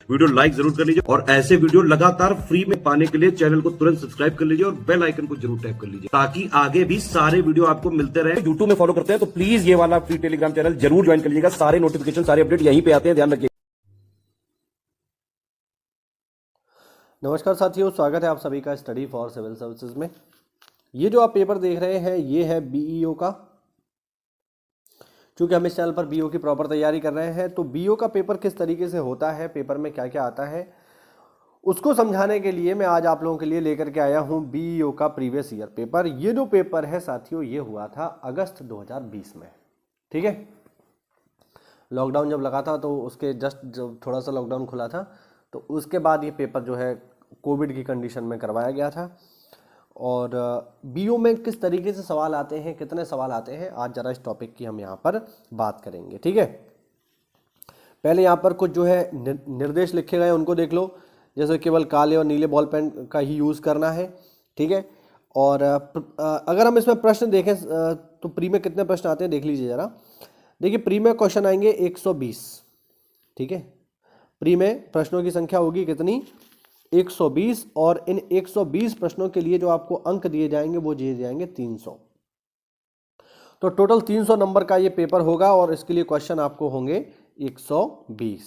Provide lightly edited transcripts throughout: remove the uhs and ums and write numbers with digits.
Video like जरूर कर लीजिए और ऐसे वीडियो लगातार फ्री में पाने के लिए चैनल को तुरंत सब्सक्राइब कर लीजिए और बेल आइकन को जरूर टैप कर लीजिए ताकि आगे भी सारे वीडियो आपको मिलते रहे। यूट्यूब में फॉलो करते हैं तो प्लीज ये वाला फ्री टेलीग्राम चैनल जरूर ज्वाइन कर लीजिएगा। सारे नोटिफिकेशन सारे अपडेट यहीं पे आते हैं, ध्यान रखिए। नमस्कार साथियों, स्वागत है आप सभी का स्टडी फॉर सिविल सर्विसेज में। ये जो आप पेपर देख रहे हैं ये है बीईओ का। चूंकि हम इस चैनल पर बीईओ की प्रॉपर तैयारी कर रहे हैं तो बीईओ का पेपर किस तरीके से होता है, पेपर में क्या क्या आता है, उसको समझाने के लिए मैं आज आप लोगों के लिए लेकर के आया हूं बीईओ का प्रीवियस ईयर पेपर। ये जो पेपर है साथियों ये हुआ था अगस्त 2020 में। ठीक है, लॉकडाउन जब लगा था तो उसके जस्ट जब थोड़ा सा लॉकडाउन खुला था तो उसके बाद ये पेपर जो है कोविड की कंडीशन में करवाया गया था। और बीईओ में किस तरीके से सवाल आते हैं, कितने सवाल आते हैं, आज जरा इस टॉपिक की हम यहाँ पर बात करेंगे। ठीक है, पहले यहाँ पर कुछ जो है निर्देश लिखे गए उनको देख लो। जैसे केवल काले और नीले बॉल पेन का ही यूज़ करना है। ठीक है, और अगर हम इसमें प्रश्न देखें तो प्री में कितने प्रश्न आते हैं देख लीजिए ज़रा। देखिए प्री में क्वेश्चन आएंगे 120। ठीक है, प्री में प्रश्नों की संख्या होगी कितनी, 120। और इन 120 प्रश्नों के लिए जो आपको अंक दिए जाएंगे वो दिए जाएंगे 300। तो टोटल 300 नंबर का ये पेपर होगा और इसके लिए क्वेश्चन आपको होंगे 120।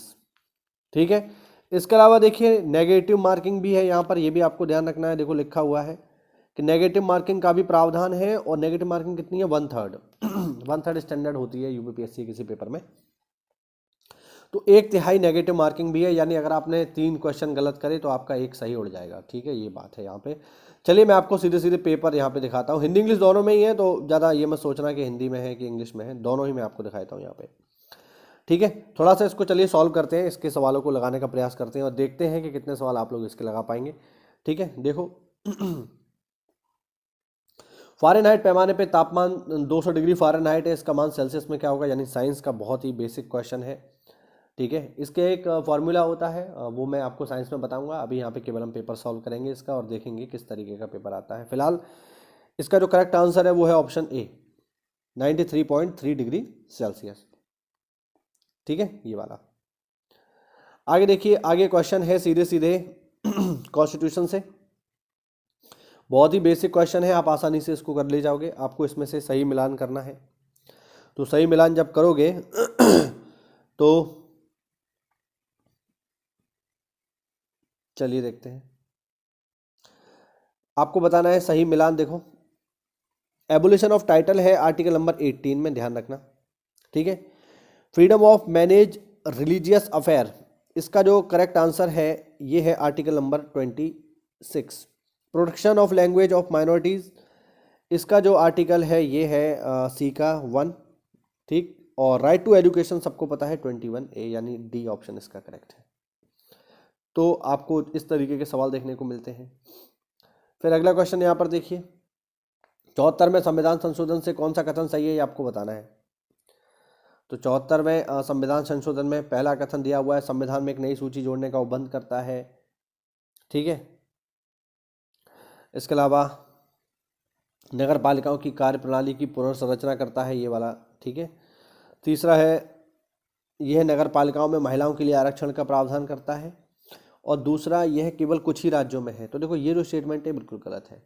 ठीक है, इसके अलावा देखिए नेगेटिव मार्किंग भी है यहाँ पर, ये भी आपको ध्यान रखना है। देखो लिखा हुआ है कि नेगेटिव मार्किंग का भी प्रावधान है और नेगेटिव मार्किंग कितनी है, 1/3 1/3 स्टैंडर्ड होती है यूपीपीएससी किसी पेपर में। तो 1/3 नेगेटिव मार्किंग भी है, यानी अगर आपने 3 क्वेश्चन गलत करे तो आपका 1 सही उड़ जाएगा। ठीक है, ये बात है यहाँ पे। चलिए मैं आपको सीधे सीधे पेपर यहाँ पे दिखाता हूँ। हिंदी इंग्लिश दोनों में ही है तो ज़्यादा ये मत सोचना कि हिंदी में है कि इंग्लिश में है, दोनों ही मैं आपको दिखाता हूँ यहाँ पे। ठीक है, थोड़ा सा इसको चलिए सॉल्व करते हैं, इसके सवालों को लगाने का प्रयास करते हैं और देखते हैं कि कितने सवाल आप लोग इसके लगा पाएंगे। ठीक है, देखो फ़ारेनहाइट पैमाने पे तापमान 200 डिग्री फ़ारेनहाइट है, इसका मान सेल्सियस में क्या होगा, यानी साइंस का बहुत ही बेसिक क्वेश्चन है। ठीक है, इसके एक फॉर्मूला होता है, वो मैं आपको साइंस में बताऊंगा। अभी यहाँ पे केवल हम पेपर सॉल्व करेंगे इसका और देखेंगे किस तरीके का पेपर आता है। फिलहाल इसका जो करेक्ट आंसर है वो है ऑप्शन ए, 93.3 डिग्री सेल्सियस। ठीक है, ये वाला। आगे देखिए, आगे क्वेश्चन है सीधे सीधे कॉन्स्टिट्यूशन से। बहुत ही बेसिक क्वेश्चन है, आप आसानी से इसको कर ले जाओगे। आपको इसमें से सही मिलान करना है, तो सही मिलान जब करोगे तो चलिए देखते हैं। आपको बताना है सही मिलान। देखो एबोलिशन ऑफ टाइटल है आर्टिकल नंबर 18 में, ध्यान रखना। ठीक है, freedom of manage religious affair, इसका जो करेक्ट आंसर है ये है article number 26। Protection of language of minorities, इसका जो आर्टिकल है ये है सी का 1। ठीक, और राइट टू एजुकेशन सबको पता है 21A, यानी डी ऑप्शन इसका करेक्ट है। तो आपको इस तरीके के सवाल देखने को मिलते हैं। फिर अगला क्वेश्चन यहाँ पर देखिए, 74वें संविधान संशोधन से कौन सा कथन सही है ये आपको बताना है। तो 74वें संविधान संशोधन में पहला कथन दिया हुआ है, संविधान में एक नई सूची जोड़ने का उपबंध करता है। ठीक है, इसके अलावा नगर पालिकाओं की कार्य प्रणाली की पुनर्संरचना करता है, ये वाला। ठीक है, तीसरा है यह नगर पालिकाओं में महिलाओं के लिए आरक्षण का प्रावधान करता है। और दूसरा यह केवल कुछ ही राज्यों में है। तो देखो ये जो स्टेटमेंट है बिल्कुल गलत है।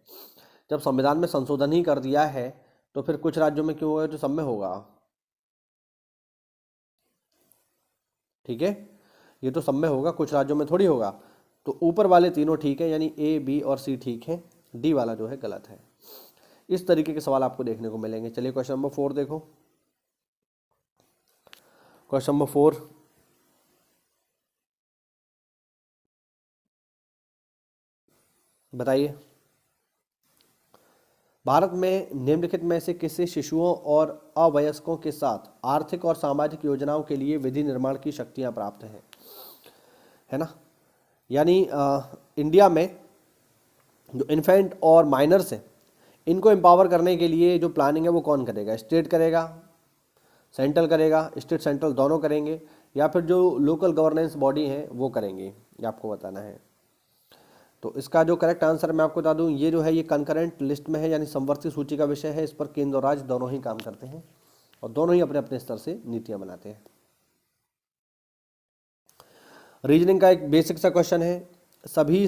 जब संविधान में संशोधन ही कर दिया है तो फिर कुछ राज्यों में क्यों होगा, तो सब में होगा। ठीक है, ये तो सब में होगा, कुछ राज्यों में थोड़ी होगा। तो ऊपर वाले तीनों ठीक है, यानी ए, बी और सी ठीक है, डी वाला जो है गलत है। इस तरीके के सवाल आपको देखने को मिलेंगे। चलिए क्वेश्चन नंबर 4 देखो। क्वेश्चन नंबर 4, बताइए भारत में निम्नलिखित में से किसी शिशुओं और अवयस्कों के साथ आर्थिक और सामाजिक योजनाओं के लिए विधि निर्माण की शक्तियां प्राप्त हैं, है ना। यानी इंडिया में जो इन्फेंट और माइनर्स हैं इनको एम्पावर करने के लिए जो प्लानिंग है वो कौन करेगा, स्टेट करेगा, सेंट्रल करेगा, स्टेट सेंट्रल दोनों करेंगे, या फिर जो लोकल गवर्नेंस बॉडी है वो करेंगे, ये आपको बताना है। तो इसका जो करेक्ट आंसर मैं आपको बता दूं, ये जो है ये कंकरेंट लिस्ट में है, यानी समवर्ती सूची का विषय है। इस पर केंद्र और राज्य दोनों ही काम करते हैं और दोनों ही अपने अपने स्तर से नीतियां बनाते हैं। रीजनिंग का एक बेसिक सा क्वेश्चन है, सभी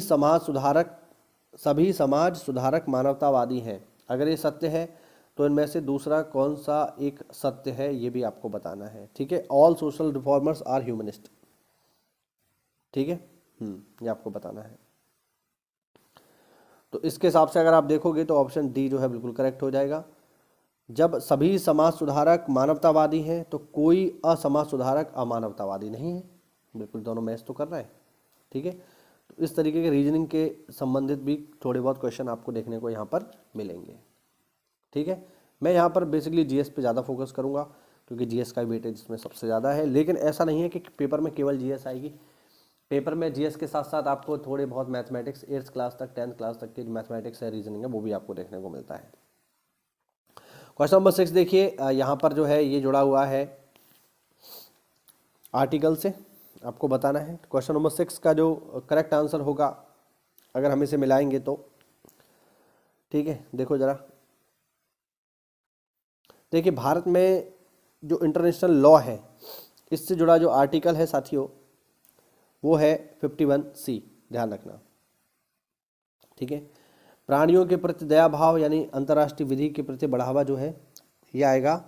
समाज सुधारक मानवतावादी हैं, अगर ये सत्य है तो इनमें से दूसरा कौन सा एक सत्य है, ये भी आपको बताना है। ठीक है, all social reformers are humanist. ठीक है, ये आपको बताना है। तो इसके हिसाब से अगर आप देखोगे तो ऑप्शन डी जो है बिल्कुल करेक्ट हो जाएगा। जब सभी समाज सुधारक मानवतावादी हैं तो कोई असमाज सुधारक अमानवतावादी नहीं है, बिल्कुल दोनों मैच तो कर रहे हैं। ठीक है, तो इस तरीके के रीजनिंग के संबंधित भी थोड़े बहुत क्वेश्चन आपको देखने को यहाँ पर मिलेंगे। ठीक है, मैं यहाँ पर बेसिकली जीएस पे ज़्यादा फोकस करूँगा क्योंकि जीएस का वेटेज इसमें सबसे ज़्यादा है, लेकिन ऐसा नहीं है कि पेपर में केवल जीएस आएगी। पेपर में जीएस के साथ साथ आपको थोड़े बहुत मैथमेटिक्स 8th क्लास तक 10th क्लास तक की मैथमेटिक्स है, रीजनिंग है, वो भी आपको देखने को मिलता है। क्वेश्चन नंबर 6 देखिए, यहाँ पर जो है ये जुड़ा हुआ है आर्टिकल से, आपको बताना है। क्वेश्चन नंबर 6 का जो करेक्ट आंसर होगा अगर हम इसे मिलाएंगे तो, ठीक है, देखो जरा, देखिए भारत में जो इंटरनेशनल लॉ है इससे जुड़ा जो आर्टिकल है साथियों वो है 51C, ध्यान रखना। ठीक है, प्राणियों के प्रति दया भाव यानी अंतर्राष्ट्रीय विधि के प्रति बढ़ावा जो है ये आएगा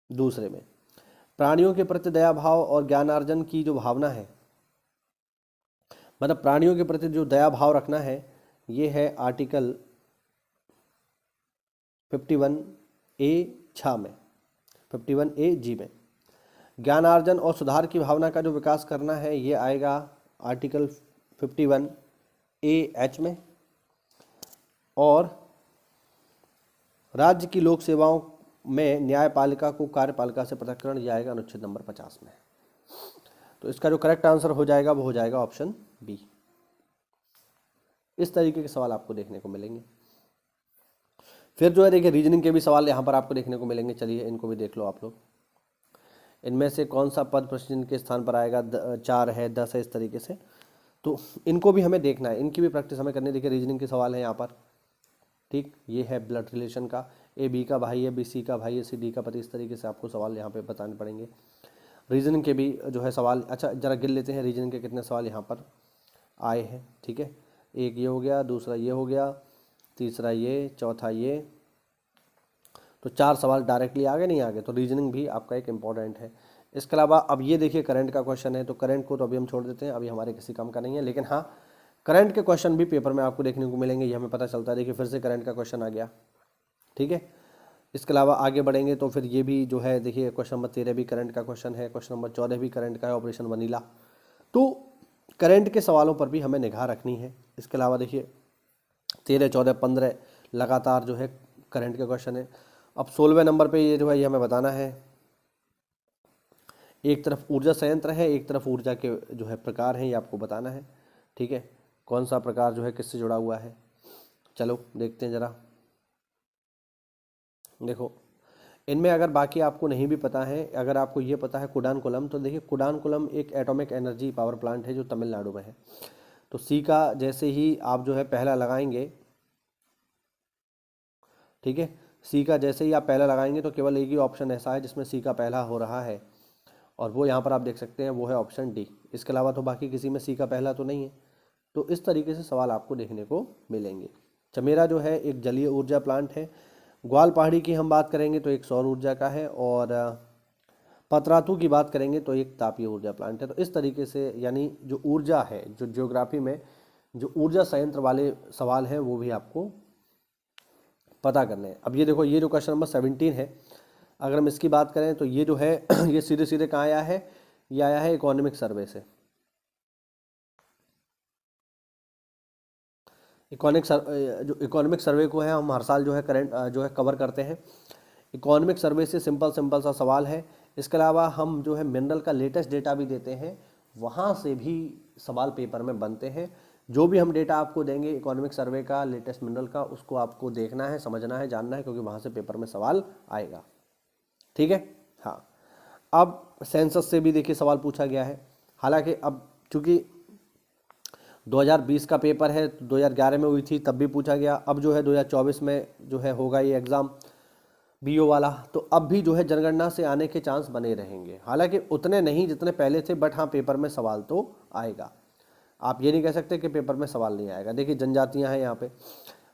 दूसरे में। प्राणियों के प्रति दया भाव और ज्ञानार्जन की जो भावना है, मतलब प्राणियों के प्रति जो दया भाव रखना है, ये है आर्टिकल 51A में, 51AG में। ज्ञानार्जन और सुधार की भावना का जो विकास करना है ये आएगा आर्टिकल 51AH में। और राज्य की लोक सेवाओं में न्यायपालिका को कार्यपालिका से पृथक्करण ये आएगा अनुच्छेद नंबर 50 में। तो इसका जो करेक्ट आंसर हो जाएगा वो हो जाएगा ऑप्शन बी। इस तरीके के सवाल आपको देखने को मिलेंगे। फिर जो है देखिए रीजनिंग के भी सवाल यहाँ पर आपको देखने को मिलेंगे, चलिए इनको भी देख लो आप लोग। इनमें से कौन सा पद प्रश्न के स्थान पर आएगा, 4 है, 10 है, इस तरीके से, तो इनको भी हमें देखना है, इनकी भी प्रैक्टिस हमें करनी है। देखिए रीजनिंग के सवाल हैं यहाँ पर, ठीक, ये है ब्लड रिलेशन का, ए बी का भाई है, बी सी का भाई है, सी डी का पति, इस तरीके से आपको सवाल यहाँ पे बताने पड़ेंगे। रीजनिंग के भी जो है सवाल, अच्छा जरा गिन लेते हैं रीजनिंग के कितने सवाल यहाँ पर आए हैं। ठीक है, एक ये हो गया, दूसरा ये हो गया, तीसरा ये, चौथा ये, तो 4 सवाल डायरेक्टली आगे नहीं आगे, तो रीजनिंग भी आपका एक इम्पॉर्टेंट है। इसके अलावा अब ये देखिए करंट का क्वेश्चन है, तो करंट को तो अभी हम छोड़ देते हैं, अभी हमारे किसी काम का नहीं है, लेकिन हाँ करंट के क्वेश्चन भी पेपर में आपको देखने को मिलेंगे, ये हमें पता चलता है। देखिए फिर से करंट का क्वेश्चन आ गया। ठीक है, इसके अलावा आगे बढ़ेंगे तो फिर ये भी जो है देखिए क्वेश्चन नंबर 13 भी करंट का क्वेश्चन है, क्वेश्चन नंबर 14 भी करंट का है, ऑपरेशन वनीला। तो करंट के सवालों पर भी हमें निगाह रखनी है। इसके अलावा देखिए 13, 14, 15 लगातार जो है करंट के क्वेश्चन है। अब 16वें नंबर पे ये जो है ये हमें बताना है, एक तरफ ऊर्जा संयंत्र है, एक तरफ ऊर्जा के जो है प्रकार हैं, ये आपको बताना है। ठीक है, कौन सा प्रकार जो है किससे जुड़ा हुआ है, चलो देखते हैं जरा। देखो इनमें अगर बाकी आपको नहीं भी पता है, अगर आपको ये पता है कुडानकुलम, तो देखिए कुडानकुलम एक एटॉमिक एनर्जी पावर प्लांट है जो तमिलनाडु में है। तो सी का जैसे ही आप जो है पहला लगाएंगे, ठीक है, सी का जैसे ही आप पहला लगाएंगे तो केवल एक ही ऑप्शन ऐसा है जिसमें सी का पहला हो रहा है, और वो यहाँ पर आप देख सकते हैं, वो है ऑप्शन डी। इसके अलावा तो बाकी किसी में सी का पहला तो नहीं है। तो इस तरीके से सवाल आपको देखने को मिलेंगे। चमेरा जो है एक जलीय ऊर्जा प्लांट है। ग्वाल पहाड़ी की हम बात करेंगे तो एक सौर ऊर्जा का है, और पतरातू की बात करेंगे तो एक तापीय ऊर्जा प्लांट है। तो इस तरीके से यानी जो ऊर्जा है, जो ज्योग्राफी में जो ऊर्जा संयंत्र वाले सवाल हैं वो भी आपको पता करने हैं। अब ये देखो, ये जो क्वेश्चन नंबर 17 है, अगर हम इसकी बात करें तो ये जो है ये सीधे सीधे कहाँ आया है, ये आया है इकोनॉमिक सर्वे से। जो इकोनॉमिक सर्वे को है हम हर साल जो है करंट जो है कवर करते हैं। इकोनॉमिक सर्वे से सिंपल सा सवाल है। इसके अलावा हम जो है मिनरल का लेटेस्ट डेटा भी देते हैं, वहाँ से भी सवाल पेपर में बनते हैं। जो भी हम डेटा आपको देंगे इकोनॉमिक सर्वे का, लेटेस्ट मिनरल का, उसको आपको देखना है, समझना है, जानना है, क्योंकि वहाँ से पेपर में सवाल आएगा। ठीक है, हाँ। अब सेंसस से भी देखिए सवाल पूछा गया है। हालांकि अब चूँकि 2020 का पेपर है, 2011 में हुई थी तब भी पूछा गया। अब जो है 2024 में जो है होगा ये एग्ज़ाम। बीओ वाला, तो अब भी जो है जनगणना से आने के चांस बने रहेंगे, हालांकि उतने नहीं जितने पहले थे, बट हाँ पेपर में सवाल तो आएगा। आप ये नहीं कह सकते कि पेपर में सवाल नहीं आएगा। देखिए जनजातियां हैं यहाँ पे,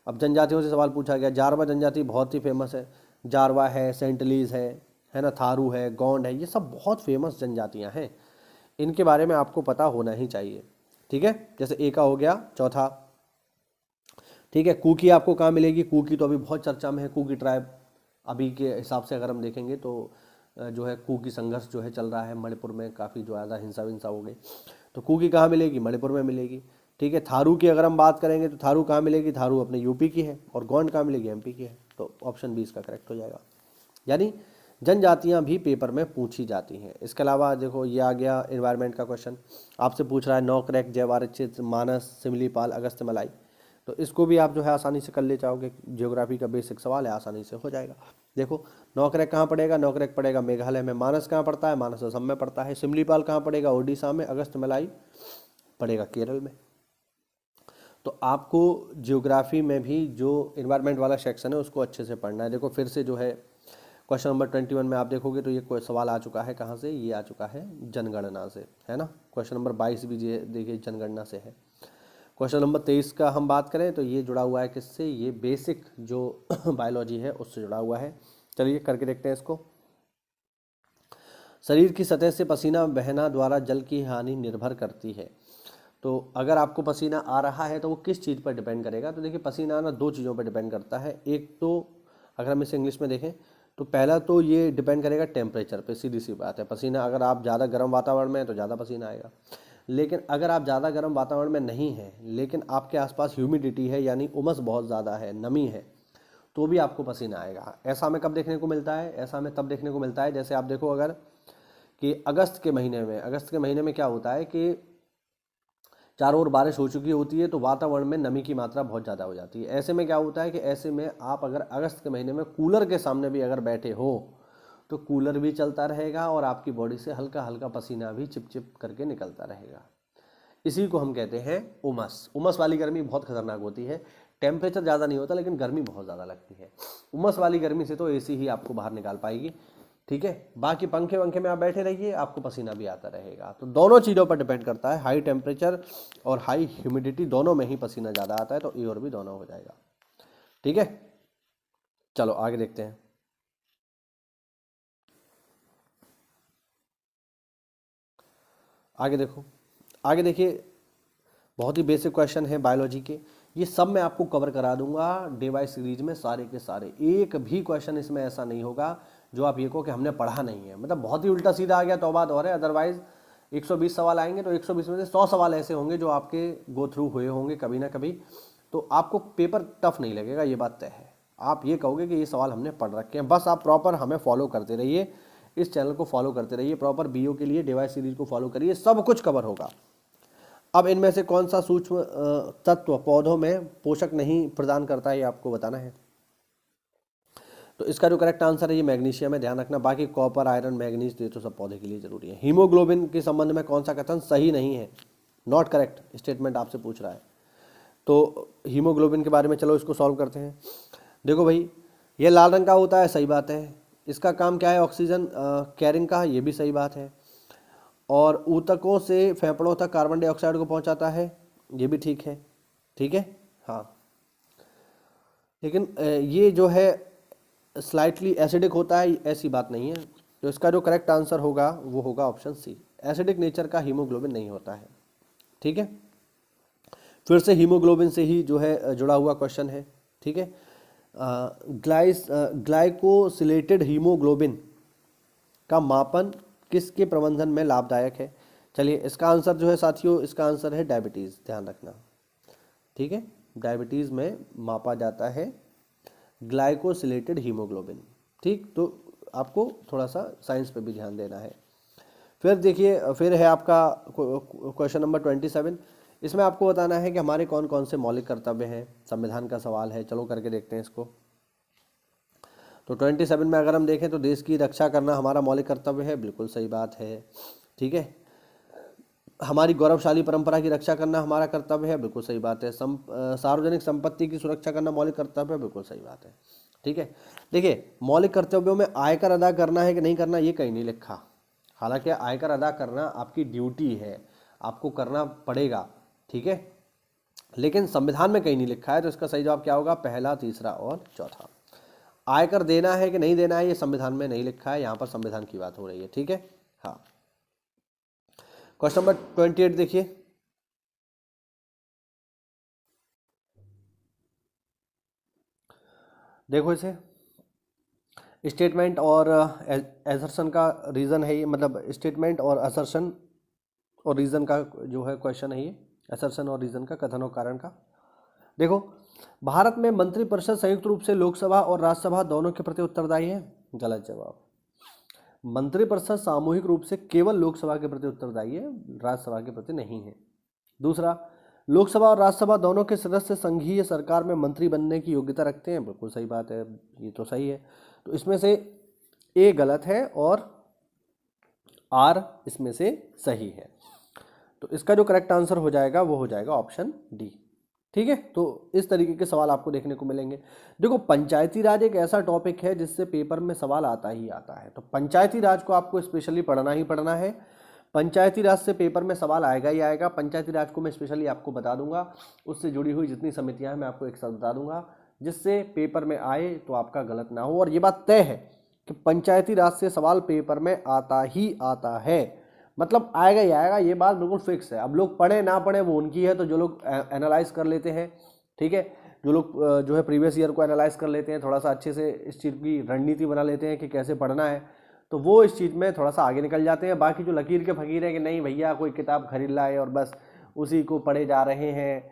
अब जनजातियों से सवाल पूछा गया। जारवा जनजाति बहुत ही फेमस है, जारवा है, सेंटलीज है ना, थारू है, गोंड है, ये सब बहुत फेमस जनजातियां हैं, इनके बारे में आपको पता होना ही चाहिए। ठीक है, जैसे ए का हो गया चौथा। ठीक है, कुकी आपको कहाँ मिलेगी? कुकी तो अभी बहुत चर्चा में है, कुकी ट्राइब अभी के हिसाब से अगर हम देखेंगे तो जो है कुकी संघर्ष जो है चल रहा है मणिपुर में, काफ़ी जो ज़्यादा हिंसा विंसा हो गई, तो कुकी कहाँ मिलेगी? मणिपुर में मिलेगी। ठीक है, थारू की अगर हम बात करेंगे तो थारू कहाँ मिलेगी? थारू अपने यूपी की है, और गोंड कहाँ मिलेगी? एमपी की है, तो ऑप्शन 20 का करेक्ट हो जाएगा। यानी जनजातियां भी पेपर में पूछी जाती हैं। इसके अलावा देखो ये आ गया एनवायरनमेंट का क्वेश्चन, आपसे पूछ रहा है नौकरेक, जयवारचित, मानस, सिमलीपाल, अगस्त मलाई, तो इसको भी आप जो है आसानी से कर ले जाओगे, ज्योग्राफी का बेसिक सवाल है, आसानी से हो जाएगा। देखो नौकरेक कहाँ पड़ेगा? नौकरेक पड़ेगा मेघालय में। मानस कहाँ पड़ता है? मानस असम में पड़ता है। सिमलीपाल कहाँ पड़ेगा? ओडिशा में। अगस्त मलाई पड़ेगा केरल में। तो आपको ज्योग्राफी में भी जो इन्वायरमेंट वाला सेक्शन है उसको अच्छे से पढ़ना है। देखो फिर से जो है क्वेश्चन नंबर 21 में आप देखोगे तो ये कोई सवाल आ चुका है, कहाँ से? ये आ चुका है जनगणना से, है ना। क्वेश्चन नंबर 22 भी ये देखिए जनगणना से है। क्वेश्चन नंबर 23 का हम बात करें तो ये जुड़ा हुआ है किससे? ये बेसिक जो बायोलॉजी है उससे जुड़ा हुआ है। चलिए करके देखते हैं इसको। शरीर की सतह से पसीना बहना द्वारा जल की हानि निर्भर करती है। तो अगर आपको पसीना आ रहा है तो वो किस चीज़ पर डिपेंड करेगा? तो देखिए पसीना आना दो चीज़ों पर डिपेंड करता है। एक तो अगर हम इसे इंग्लिश में देखें तो पहला तो ये डिपेंड करेगा टेम्परेचर पे, सीधी सी बात है। पसीना अगर आप ज़्यादा गर्म वातावरण में है तो ज़्यादा पसीना आएगा, लेकिन अगर आप ज़्यादा गर्म वातावरण में नहीं हैं लेकिन आपके आसपास ह्यूमिडिटी है यानी उमस बहुत ज़्यादा है, नमी है, तो भी आपको पसीना आएगा। ऐसा हमें कब देखने को मिलता है? ऐसा हमें तब देखने को मिलता है जैसे आप देखो अगर कि अगस्त के महीने में क्या होता है कि चारों ओर बारिश हो चुकी होती है तो वातावरण में नमी की मात्रा बहुत ज़्यादा हो जाती है। ऐसे में क्या होता है कि ऐसे में आप अगर अगस्त के महीने में कूलर के सामने भी अगर बैठे हो तो कूलर भी चलता रहेगा और आपकी बॉडी से हल्का हल्का पसीना भी चिप चिप करके निकलता रहेगा। इसी को हम कहते हैं उमस। उमस वाली गर्मी बहुत खतरनाक होती है। टेम्परेचर ज़्यादा नहीं होता लेकिन गर्मी बहुत ज़्यादा लगती है। उमस वाली गर्मी से तो एसी ही आपको बाहर निकाल पाएगी। ठीक है, बाकी पंखे वंखे में आप बैठे रहिए, आपको पसीना भी आता रहेगा। तो दोनों चीज़ों पर डिपेंड करता है, हाई टेम्परेचर और हाई ह्यूमिडिटी दोनों में ही पसीना ज़्यादा आता है, तो ए और बी दोनों हो जाएगा। ठीक है, चलो आगे देखते हैं। आगे देखो, आगे देखिए, बहुत ही बेसिक क्वेश्चन है बायोलॉजी के, ये सब मैं आपको कवर करा दूंगा डे बाय सीरीज में, सारे के सारे। एक भी क्वेश्चन इसमें ऐसा नहीं होगा जो आप ये कहो कि हमने पढ़ा नहीं है, मतलब बहुत ही उल्टा सीधा आ गया तो बात और है। अदरवाइज 120 सवाल आएंगे तो 120 में से 100 सवाल ऐसे होंगे जो आपके गो थ्रू हुए होंगे कभी ना कभी, तो आपको पेपर टफ नहीं लगेगा, ये बात तय है। आप ये कहोगे कि ये सवाल हमने पढ़ रखे हैं। बस आप प्रॉपर हमें फॉलो करते रहिए, इस चैनल को फॉलो करते रहिए, प्रॉपर बीओ के लिए डे सीरीज को फॉलो करिए, सब कुछ कवर होगा। अब इनमें से कौन सा सूक्ष्म तत्व पौधों में पोषक नहीं प्रदान करता है, ये आपको बताना है। तो इसका जो करेक्ट आंसर है ये मैग्नीशियम है, ध्यान रखना। बाकी कॉपर, आयरन, मैग्नीज तो ये तो सब पौधे के लिए जरूरी है। हीमोग्लोबिन के संबंध में कौन सा कथन सही नहीं है, नॉट करेक्ट स्टेटमेंट आपसे पूछ रहा है। तो हीमोग्लोबिन के बारे में चलो इसको सॉल्व करते हैं। देखो भाई, ये लाल रंग का होता है, सही बात है। इसका काम क्या है? ऑक्सीजन कैरिंग का, ये भी सही बात है। और ऊतकों से फेफड़ों तक कार्बन डाइऑक्साइड को पहुंचाता है, ये भी ठीक है। ठीक है, हाँ। लेकिन ये जो है स्लाइटली एसिडिक होता है, ऐसी बात नहीं है। तो इसका जो करेक्ट आंसर होगा वो होगा ऑप्शन सी, एसिडिक नेचर का हीमोग्लोबिन नहीं होता है। ठीक है, फिर से हीमोग्लोबिन से ही जो है जुड़ा हुआ क्वेश्चन है। ठीक है, ग्लाइकोसिलेटेड हीमोग्लोबिन का मापन किसके प्रबंधन में लाभदायक है? चलिए इसका आंसर जो है साथियों, इसका आंसर है डायबिटीज़, ध्यान रखना। ठीक है, डायबिटीज़ में मापा जाता है ग्लाइकोसिलेटेड हीमोग्लोबिन। ठीक, तो आपको थोड़ा सा साइंस पे भी ध्यान देना है। फिर देखिए, फिर है आपका क्वेश्चन नंबर 27। इसमें आपको बताना है कि हमारे कौन कौन से मौलिक कर्तव्य हैं, संविधान का सवाल है। चलो करके देखते हैं इसको। तो 27 में अगर हम देखें तो देश की रक्षा करना हमारा मौलिक कर्तव्य है, बिल्कुल सही बात है। ठीक है, हमारी गौरवशाली परंपरा की रक्षा करना हमारा कर्तव्य है, बिल्कुल सही बात है। सार्वजनिक संपत्ति की सुरक्षा करना मौलिक कर्तव्य है, बिल्कुल सही बात है। ठीक है, देखिए मौलिक कर्तव्यों में आयकर अदा करना है कि नहीं करना ये कहीं नहीं लिखा। हालांकि आयकर अदा करना आपकी ड्यूटी है, आपको करना पड़ेगा, ठीक है, लेकिन संविधान में कहीं नहीं लिखा है। तो इसका सही जवाब क्या होगा? पहला, तीसरा और चौथा। आयकर देना है कि नहीं देना है ये संविधान में नहीं लिखा है, यहाँ पर संविधान की बात हो रही है। ठीक है, हाँ। क्वेश्चन नंबर 28 देखिए, देखो इसे, स्टेटमेंट और असर्शन का रीजन है ये, मतलब स्टेटमेंट और असर्शन और रीजन का जो है क्वेश्चन है ये, असर्शन और रीजन का, कथन और कारण का। देखो, भारत में मंत्रिपरिषद संयुक्त रूप से लोकसभा और राज्यसभा दोनों के प्रति उत्तरदायी है। गलत जवाब। मंत्रिपरिषद सामूहिक रूप से केवल लोकसभा के प्रति उत्तरदायी है, राज्यसभा के प्रति नहीं है। दूसरा, लोकसभा और राज्यसभा दोनों के सदस्य संघीय सरकार में मंत्री बनने की योग्यता रखते हैं। बिल्कुल सही बात है, ये तो सही है। तो इसमें से ए गलत है और आर इसमें से सही है। तो इसका जो करेक्ट आंसर हो जाएगा वो हो जाएगा ऑप्शन डी। ठीक है, तो इस तरीके के सवाल आपको देखने को मिलेंगे। देखो, पंचायती राज एक ऐसा टॉपिक है जिससे पेपर में सवाल आता ही आता है। तो पंचायती राज को आपको स्पेशली पढ़ना ही पढ़ना है। पंचायती राज से पेपर में सवाल आएगा ही आएगा। पंचायती राज को मैं स्पेशली आपको बता दूंगा, उससे जुड़ी हुई जितनी समितियां हैं मैं आपको एक साथ बता दूंगा, जिससे पेपर में आए तो आपका गलत ना हो। और ये बात तय है कि पंचायती राज से सवाल पेपर में आता ही आता है, मतलब आएगा ही आएगा, ये बात बिल्कुल फिक्स है। अब लोग पढ़े ना पढ़े वो उनकी है। तो जो लोग एनालाइज कर लेते हैं, ठीक है, जो लोग जो है प्रीवियस ईयर को एनालाइज कर लेते हैं, थोड़ा सा अच्छे से इस चीज़ की रणनीति बना लेते हैं कि कैसे पढ़ना है, तो वो इस चीज़ में थोड़ा सा आगे निकल जाते हैं। बाकी जो लकीर के फकीर हैं कि नहीं भैया कोई किताब खरीद लाए और बस उसी को पढ़े जा रहे हैं,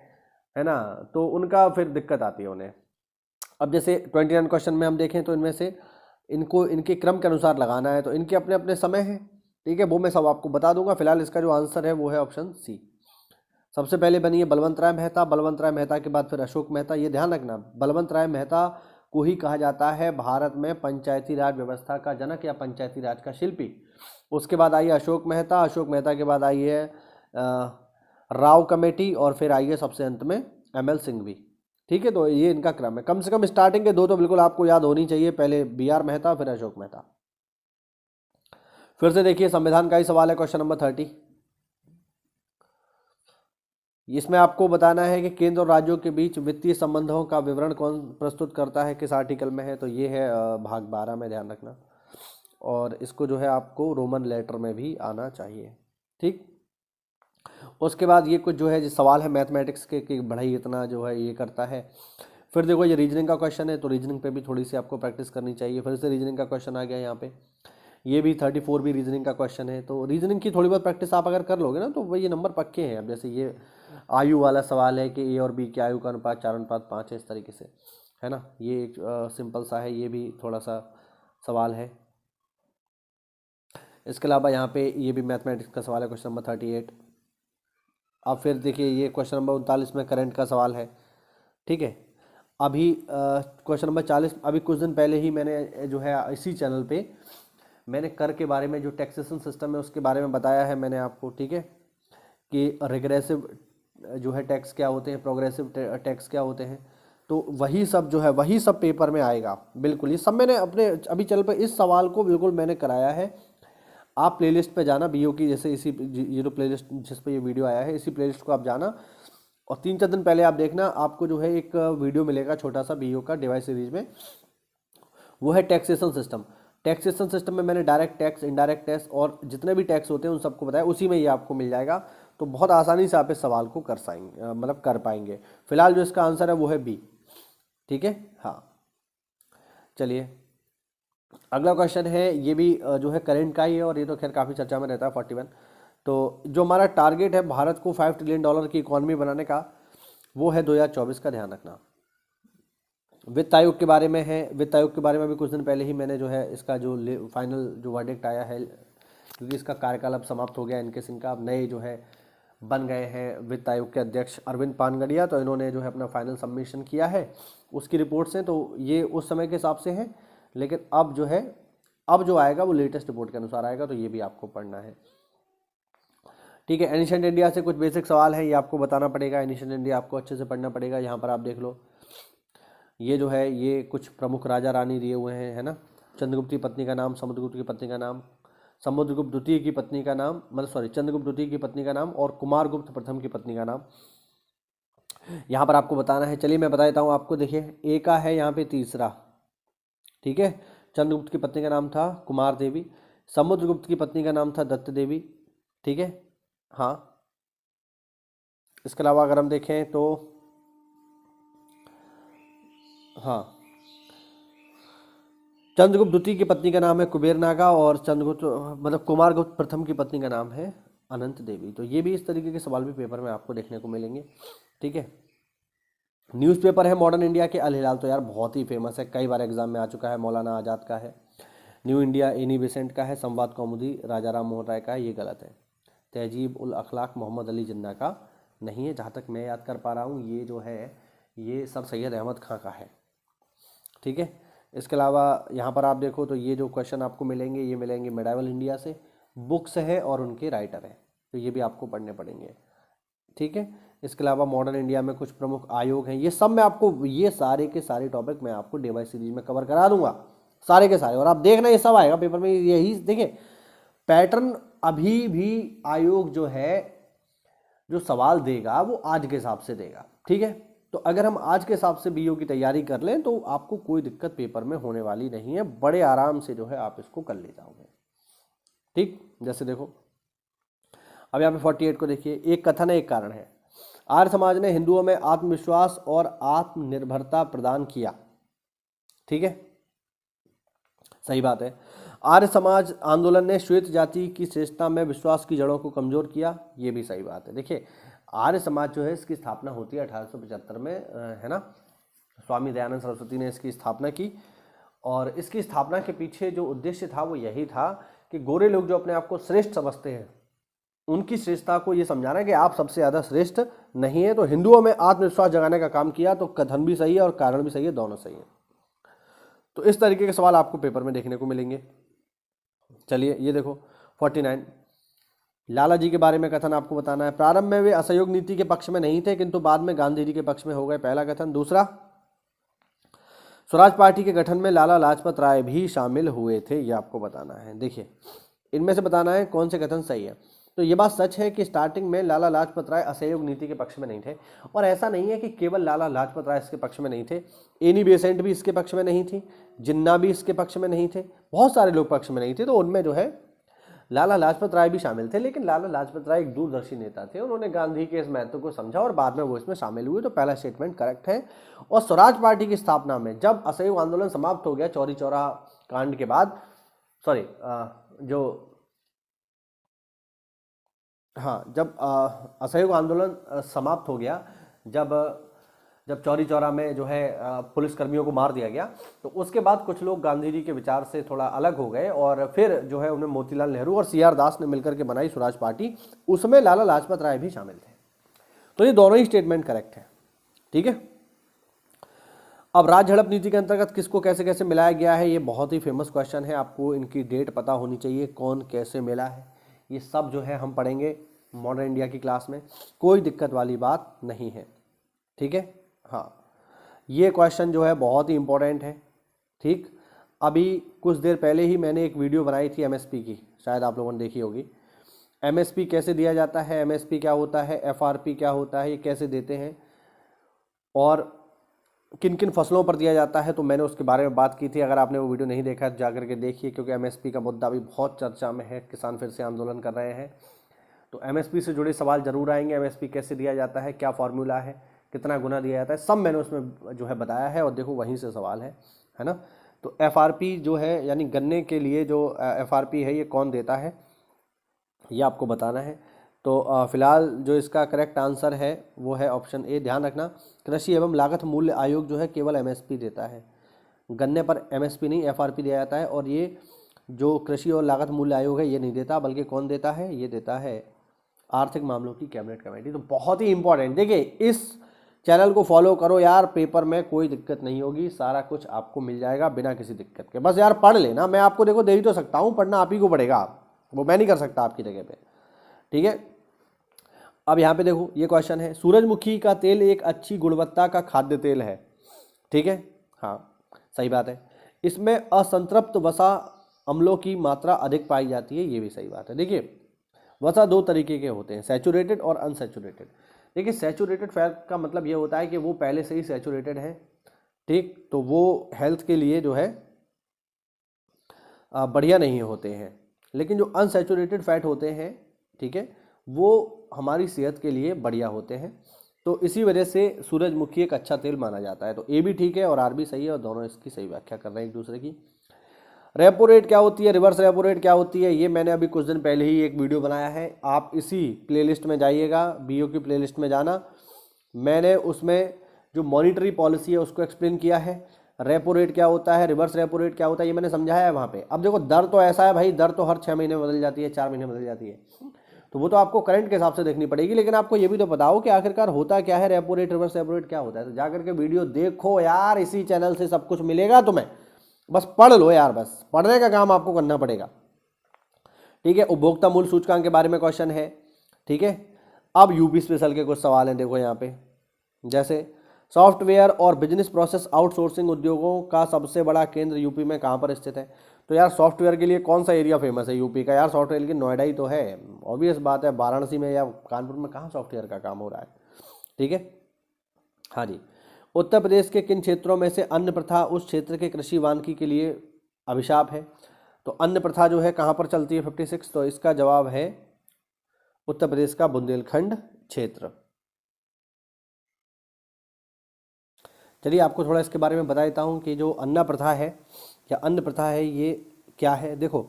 है ना, तो उनका फिर दिक्कत आती है उन्हें। अब जैसे 29 क्वेश्चन में हम देखें तो इनमें से इनको इनके क्रम के अनुसार लगाना है, तो इनके अपने अपने समय हैं, ठीक है, वो मैं सब आपको बता दूंगा। फिलहाल इसका जो आंसर है वो है ऑप्शन सी। सबसे पहले बनी है बलवंत राय मेहता, बलवंत राय मेहता के बाद फिर अशोक मेहता। ये ध्यान रखना, बलवंत राय मेहता को ही कहा जाता है भारत में पंचायती राज व्यवस्था का जनक या पंचायती राज का शिल्पी। उसके बाद आई है अशोक मेहता, अशोक मेहता के बाद आई है राव कमेटी, और फिर आई है सबसे अंत में एमएल सिंघवी। ठीक है, तो ये इनका क्रम है। कम से कम स्टार्टिंग के दो तो बिल्कुल आपको याद होनी चाहिए, पहले बीआर मेहता फिर अशोक मेहता। फिर से देखिए, संविधान का ही सवाल है, क्वेश्चन नंबर 30। इसमें आपको बताना है कि केंद्र और राज्यों के बीच वित्तीय संबंधों का विवरण कौन प्रस्तुत करता है, किस आर्टिकल में है। तो ये है भाग 12 में, ध्यान रखना। और इसको जो है आपको रोमन लेटर में भी आना चाहिए। ठीक, उसके बाद ये कुछ जो है जो सवाल है मैथमेटिक्स के कि बढ़ाई इतना जो है ये करता है। फिर देखो, ये रीजनिंग का क्वेश्चन है, तो रीजनिंग पे भी थोड़ी सी आपको प्रैक्टिस करनी चाहिए। फिर से रीजनिंग का क्वेश्चन आ गया यहाँ पे, ये भी 34 भी रीजनिंग का क्वेश्चन है। तो रीजनिंग की थोड़ी बहुत प्रैक्टिस आप अगर कर लोगे ना तो वही नंबर पक्के हैं। अब जैसे ये आयु वाला सवाल है कि ए और बी की आयु का अनुपात 4:5 है, इस तरीके से, है ना, ये एक सिंपल सा है, ये भी थोड़ा सा सवाल है। इसके अलावा यहाँ पे ये भी मैथमेटिक्स का सवाल है, क्वेश्चन नंबर 38। अब फिर देखिए, ये क्वेश्चन नंबर 39 में करंट का सवाल है। ठीक है, अभी क्वेश्चन नंबर 40, अभी कुछ दिन पहले ही मैंने जो है इसी चैनल पे मैंने कर के बारे में, जो टैक्सेशन सिस्टम है उसके बारे में बताया है मैंने आपको। ठीक है, कि रिग्रेसिव जो है टैक्स क्या होते हैं, प्रोग्रेसिव टैक्स क्या होते हैं। तो वही सब जो है वही सब पेपर में आएगा, बिल्कुल। ये सब मैंने अपने अभी चैनल पर इस सवाल को बिल्कुल मैंने कराया है। आप प्लेलिस्ट पे जाना बीओ की, जैसे इसी ये जो प्लेलिस्ट जिस पे ये वीडियो आया है, इसी प्लेलिस्ट को आप जाना और 3-4 दिन पहले आप देखना, आपको जो है एक वीडियो मिलेगा छोटा सा बीओ का डिवाइस सीरीज में, वो है टैक्सेशन सिस्टम। टैक्सेशन सिस्टम में मैंने डायरेक्ट टैक्स, इनडायरेक्ट टैक्स और जितने भी टैक्स होते हैं उन सबको बताया, उसी में ये आपको मिल जाएगा। तो बहुत आसानी से आप इस सवाल को कर पाएंगे। फिलहाल जो इसका आंसर है वो है बी। ठीक है, हाँ। चलिए, अगला क्वेश्चन है, ये भी जो है करंट का ही है और ये तो खैर काफ़ी चर्चा में रहता है, 41। तो जो हमारा टारगेट है भारत को $5 ट्रिलियन की इकॉनमी बनाने का, वो है 2024 का, ध्यान रखना। वित्त आयोग के बारे में है, वित्त आयोग के बारे में भी कुछ दिन पहले ही मैंने जो है इसका जो फाइनल जो वर्डिक्ट आया है, क्योंकि इसका कार्यकाल अब समाप्त हो गया इनके सिंह का, अब नए जो है बन गए हैं वित्त आयोग के अध्यक्ष अरविंद पानगड़िया। तो इन्होंने जो है अपना फाइनल सबमिशन किया है, उसकी रिपोर्ट्स हैं। तो ये उस समय के हिसाब से हैं, लेकिन अब जो है अब जो आएगा वो लेटेस्ट रिपोर्ट के अनुसार आएगा, तो ये भी आपको पढ़ना है। ठीक है। एनिशेंट इंडिया से कुछ बेसिक सवाल है, ये आपको बताना पड़ेगा। एनिशेंट इंडिया आपको अच्छे से पढ़ना पड़ेगा। यहाँ पर आप देख लो, ये जो है ये कुछ प्रमुख राजा रानी दिए हुए हैं, है ना। चंद्रगुप्त की पत्नी का नाम, समुद्रगुप्त की पत्नी का नाम, समुद्रगुप्त द्वितीय की पत्नी का नाम, मतलब सॉरी चंद्रगुप्त द्वितीय की पत्नी का नाम और कुमारगुप्त प्रथम की पत्नी का नाम यहाँ पर आपको बताना है। चलिए मैं बता देता हूँ आपको। देखिए ए का है यहाँ पे तीसरा, ठीक है। चंद्रगुप्त की पत्नी का नाम था कुमार देवी, समुद्रगुप्त की पत्नी का नाम था दत्त देवी, ठीक है। हाँ, इसके अलावा अगर हम देखें तो हाँ, चंद्रगुप्त द्वितीय की पत्नी का नाम है कुबेर नागा और चंद्रगुप्त मतलब कुमारगुप्त प्रथम की पत्नी का नाम है अनंत देवी। तो ये भी इस तरीके के सवाल भी पेपर में आपको देखने को मिलेंगे, ठीक है। न्यूज़पेपर है मॉडर्न इंडिया के अल हिलाल, तो यार बहुत ही फेमस है, कई बार एग्जाम में आ चुका है। मौलाना आज़ाद का है। न्यू इंडिया एनी बेसेंट का है। संवाद कौमुदी राजा राम मोहन राय का है, ये गलत है। तहजीब उल अखलाक मोहम्मद अली जिन्ना का नहीं है, जहाँ तक मैं याद कर पा रहा हूँ। ये जो है ये सर सैयद अहमद खां का है, ठीक है। इसके अलावा यहाँ पर आप देखो तो ये जो क्वेश्चन आपको मिलेंगे ये मिलेंगे मेडावल इंडिया से, बुक्स है और उनके राइटर हैं, तो ये भी आपको पढ़ने पड़ेंगे, ठीक है। इसके अलावा मॉडर्न इंडिया में कुछ प्रमुख आयोग हैं, ये सब मैं आपको, ये सारे के सारे टॉपिक मैं आपको डे बाय सीरीज में कवर करा दूंगा, सारे के सारे। और आप देखना ये सब आएगा पेपर में। यही देखिए पैटर्न, अभी भी आयोग जो है जो सवाल देगा वो आज के हिसाब से देगा, ठीक है। तो अगर हम आज के हिसाब से बीओ की तैयारी कर लें तो आपको कोई दिक्कत पेपर में होने वाली नहीं है, बड़े आराम से जो है आप इसको कर ले जाओगे, ठीक। जैसे देखो अब यहाँ पे 48 को देखिए, एक कथन है एक कारण है। आर्य समाज ने हिंदुओं में आत्मविश्वास और आत्मनिर्भरता प्रदान किया, ठीक है, सही बात है। आर्य समाज आंदोलन ने श्वेत जाति की श्रेष्ठता में विश्वास की जड़ों को कमजोर किया, ये भी सही बात है। देखिए आर्य समाज जो है इसकी स्थापना होती है 1875 में, है ना। स्वामी दयानंद सरस्वती ने इसकी स्थापना की और इसकी स्थापना के पीछे जो उद्देश्य था वो यही था कि गोरे लोग जो अपने आप को श्रेष्ठ समझते हैं उनकी श्रेष्ठता को ये समझाना कि आप सबसे ज़्यादा श्रेष्ठ नहीं है। तो हिंदुओं में आत्मविश्वास जगाने का काम किया। तो कथन भी सही है और कारण भी सही है, दोनों सही है। तो इस तरीके के सवाल आपको पेपर में देखने को मिलेंगे। चलिए ये देखो 49, लाला जी के बारे में कथन आपको बताना है। प्रारंभ में वे असहयोग नीति के पक्ष में नहीं थे किंतु बाद में गांधी जी के पक्ष में हो गए, पहला कथन। दूसरा, स्वराज पार्टी के गठन में लाला लाजपत राय भी शामिल हुए थे, ये आपको बताना है। देखिए इनमें से बताना है कौन से कथन सही है। तो ये बात सच है कि स्टार्टिंग में लाला लाजपत राय असहयोग नीति के पक्ष में नहीं थे, और ऐसा नहीं है कि केवल लाला लाजपत राय इसके पक्ष में नहीं थे, एनी बेसेंट भी इसके पक्ष में नहीं थी, जिन्ना भी इसके पक्ष में नहीं थे, बहुत सारे लोग पक्ष में नहीं थे। तो उनमें जो है लाला लाजपत राय भी शामिल थे, लेकिन लाला लाजपत राय एक दूरदर्शी नेता थे, उन्होंने गांधी के इस महत्व को समझा और बाद में वो इसमें शामिल हुए। तो पहला स्टेटमेंट करेक्ट है। और स्वराज पार्टी की स्थापना में जब असहयोग आंदोलन समाप्त हो गया चौरी चौरा कांड के बाद, सॉरी जो हाँ, जब असहयोग आंदोलन समाप्त हो गया, जब चौरी चौरा में जो है पुलिस कर्मियों को मार दिया गया, तो उसके बाद कुछ लोग गांधी जी के विचार से थोड़ा अलग हो गए और फिर जो है उन्हें मोतीलाल नेहरू और सीआर दास ने मिलकर के बनाई स्वराज पार्टी, उसमें लाला लाजपत राय भी शामिल थे। तो ये दोनों ही स्टेटमेंट करेक्ट है, ठीक है। अब राज झड़प नीति के अंतर्गत किसको कैसे कैसे मिलाया गया है, ये बहुत ही फेमस क्वेश्चन है। आपको इनकी डेट पता होनी चाहिए, कौन कैसे मिला है, ये सब जो है हम पढ़ेंगे मॉडर्न इंडिया की क्लास में, कोई दिक्कत वाली बात नहीं है, ठीक है। हाँ, ये क्वेश्चन जो है बहुत ही इंपॉर्टेंट है, ठीक। अभी कुछ देर पहले ही मैंने एक वीडियो बनाई थी एमएसपी की, शायद आप लोगों ने देखी होगी। एमएसपी कैसे दिया जाता है, एमएसपी क्या होता है, एफआरपी क्या होता है, ये कैसे देते हैं और किन किन फसलों पर दिया जाता है, तो मैंने उसके बारे में बात की थी। अगर आपने वो वीडियो नहीं देखा है तो जाकर के देखिए, क्योंकि एमएसपी का मुद्दा भी बहुत चर्चा में है, किसान फिर से आंदोलन कर रहे हैं। तो एमएसपी से जुड़े सवाल जरूर आएंगे। एमएसपी कैसे दिया जाता है, क्या फॉर्मूला है, कितना गुना दिया जाता है, सब मैंने उसमें जो है बताया है। और देखो वहीं से सवाल है ना। तो एफआरपी जो है यानी गन्ने के लिए जो एफआरपी है ये कौन देता है, ये आपको बताना है। तो फिलहाल जो इसका करेक्ट आंसर है वो है ऑप्शन ए। ध्यान रखना, कृषि एवं लागत मूल्य आयोग जो है केवल एमएसपी देता है, गन्ने पर एमएसपी नहीं एफआरपी दिया जाता है। और ये जो कृषि और लागत मूल्य आयोग है ये नहीं देता, बल्कि कौन देता है, ये देता है आर्थिक मामलों की कैबिनेट कमेटी। तो बहुत ही इंपॉर्टेंट, देखिए इस चैनल को फॉलो करो यार, पेपर में कोई दिक्कत नहीं होगी, सारा कुछ आपको मिल जाएगा बिना किसी दिक्कत के। बस यार पढ़ लेना, मैं आपको देखो दे ही तो सकता हूँ, पढ़ना आप ही को पड़ेगा, वो मैं नहीं कर सकता आपकी जगह पे, ठीक है। अब यहाँ पे देखो ये क्वेश्चन है, सूरजमुखी का तेल एक अच्छी गुणवत्ता का खाद्य तेल है, ठीक है, हाँ सही बात है। इसमें असंतृप्त वसा अम्लों की मात्रा अधिक पाई जाती है, ये भी सही बात है। देखिए वसा दो तरीके के होते हैं, सैचुरेटेड और अनसैचुरेटेड। देखिए सैचुरेटेड फैट का मतलब ये होता है कि वो पहले से ही सैचुरेटेड है, ठीक, तो वो हेल्थ के लिए जो है बढ़िया नहीं होते हैं। लेकिन जो अनसैचुरेटेड फैट होते हैं, ठीक है, वो हमारी सेहत के लिए बढ़िया होते हैं। तो इसी वजह से सूरजमुखी एक अच्छा तेल माना जाता है। तो ए भी ठीक है और आर भी सही है, और दोनों इसकी सही व्याख्या कर रहे हैं एक दूसरे की। रेपो रेट क्या होती है, रिवर्स रेपो रेट क्या होती है, ये मैंने अभी कुछ दिन पहले ही एक वीडियो बनाया है, आप इसी प्लेलिस्ट में जाइएगा, बीओ की प्लेलिस्ट में जाना, मैंने उसमें जो मॉनिटरी पॉलिसी है उसको एक्सप्लेन किया है। रेपो रेट क्या होता है, रिवर्स रेपो रेट क्या होता है, ये मैंने समझाया है वहाँ पे। अब देखो दर तो ऐसा है भाई, दर तो हर 6 महीने में बदल जाती है, 4 महीने में बदल जाती है, तो वो तो आपको करंट के हिसाब से देखनी पड़ेगी। लेकिन आपको ये भी तो बताओ कि आखिरकार होता क्या है, repo rate reverse repo rate क्या होता है। तो जाकर के वीडियो देखो यार, इसी चैनल से सब कुछ मिलेगा तुम्हें, बस पढ़ लो यार, बस पढ़ने का काम आपको करना पड़ेगा, ठीक है। उपभोक्ता मूल्य सूचकांक के बारे में क्वेश्चन है, ठीक है। अब यूपी स्पेशल के कुछ सवाल हैं, देखो यहाँ पे, जैसे सॉफ्टवेयर और बिजनेस प्रोसेस आउटसोर्सिंग उद्योगों का सबसे बड़ा केंद्र यूपी में कहाँ पर स्थित है। तो यार सॉफ्टवेयर के लिए कौन सा एरिया फेमस है यूपी का, यार सॉफ्टवेयर के नोएडा ही तो है, ऑब्वियस बात है। वाराणसी में या कानपुर में कहाँ सॉफ्टवेयर का काम हो रहा है, ठीक है। हाँ जी, उत्तर प्रदेश के किन क्षेत्रों में से अन्न प्रथा उस क्षेत्र के कृषि वानिकी के लिए अभिशाप है। तो अन्न प्रथा जो है कहाँ पर चलती है 56, तो इसका जवाब है उत्तर प्रदेश का बुंदेलखंड क्षेत्र। चलिए आपको थोड़ा इसके बारे में बता देता हूँ कि जो अन्न प्रथा है या अन्न प्रथा है ये क्या है। देखो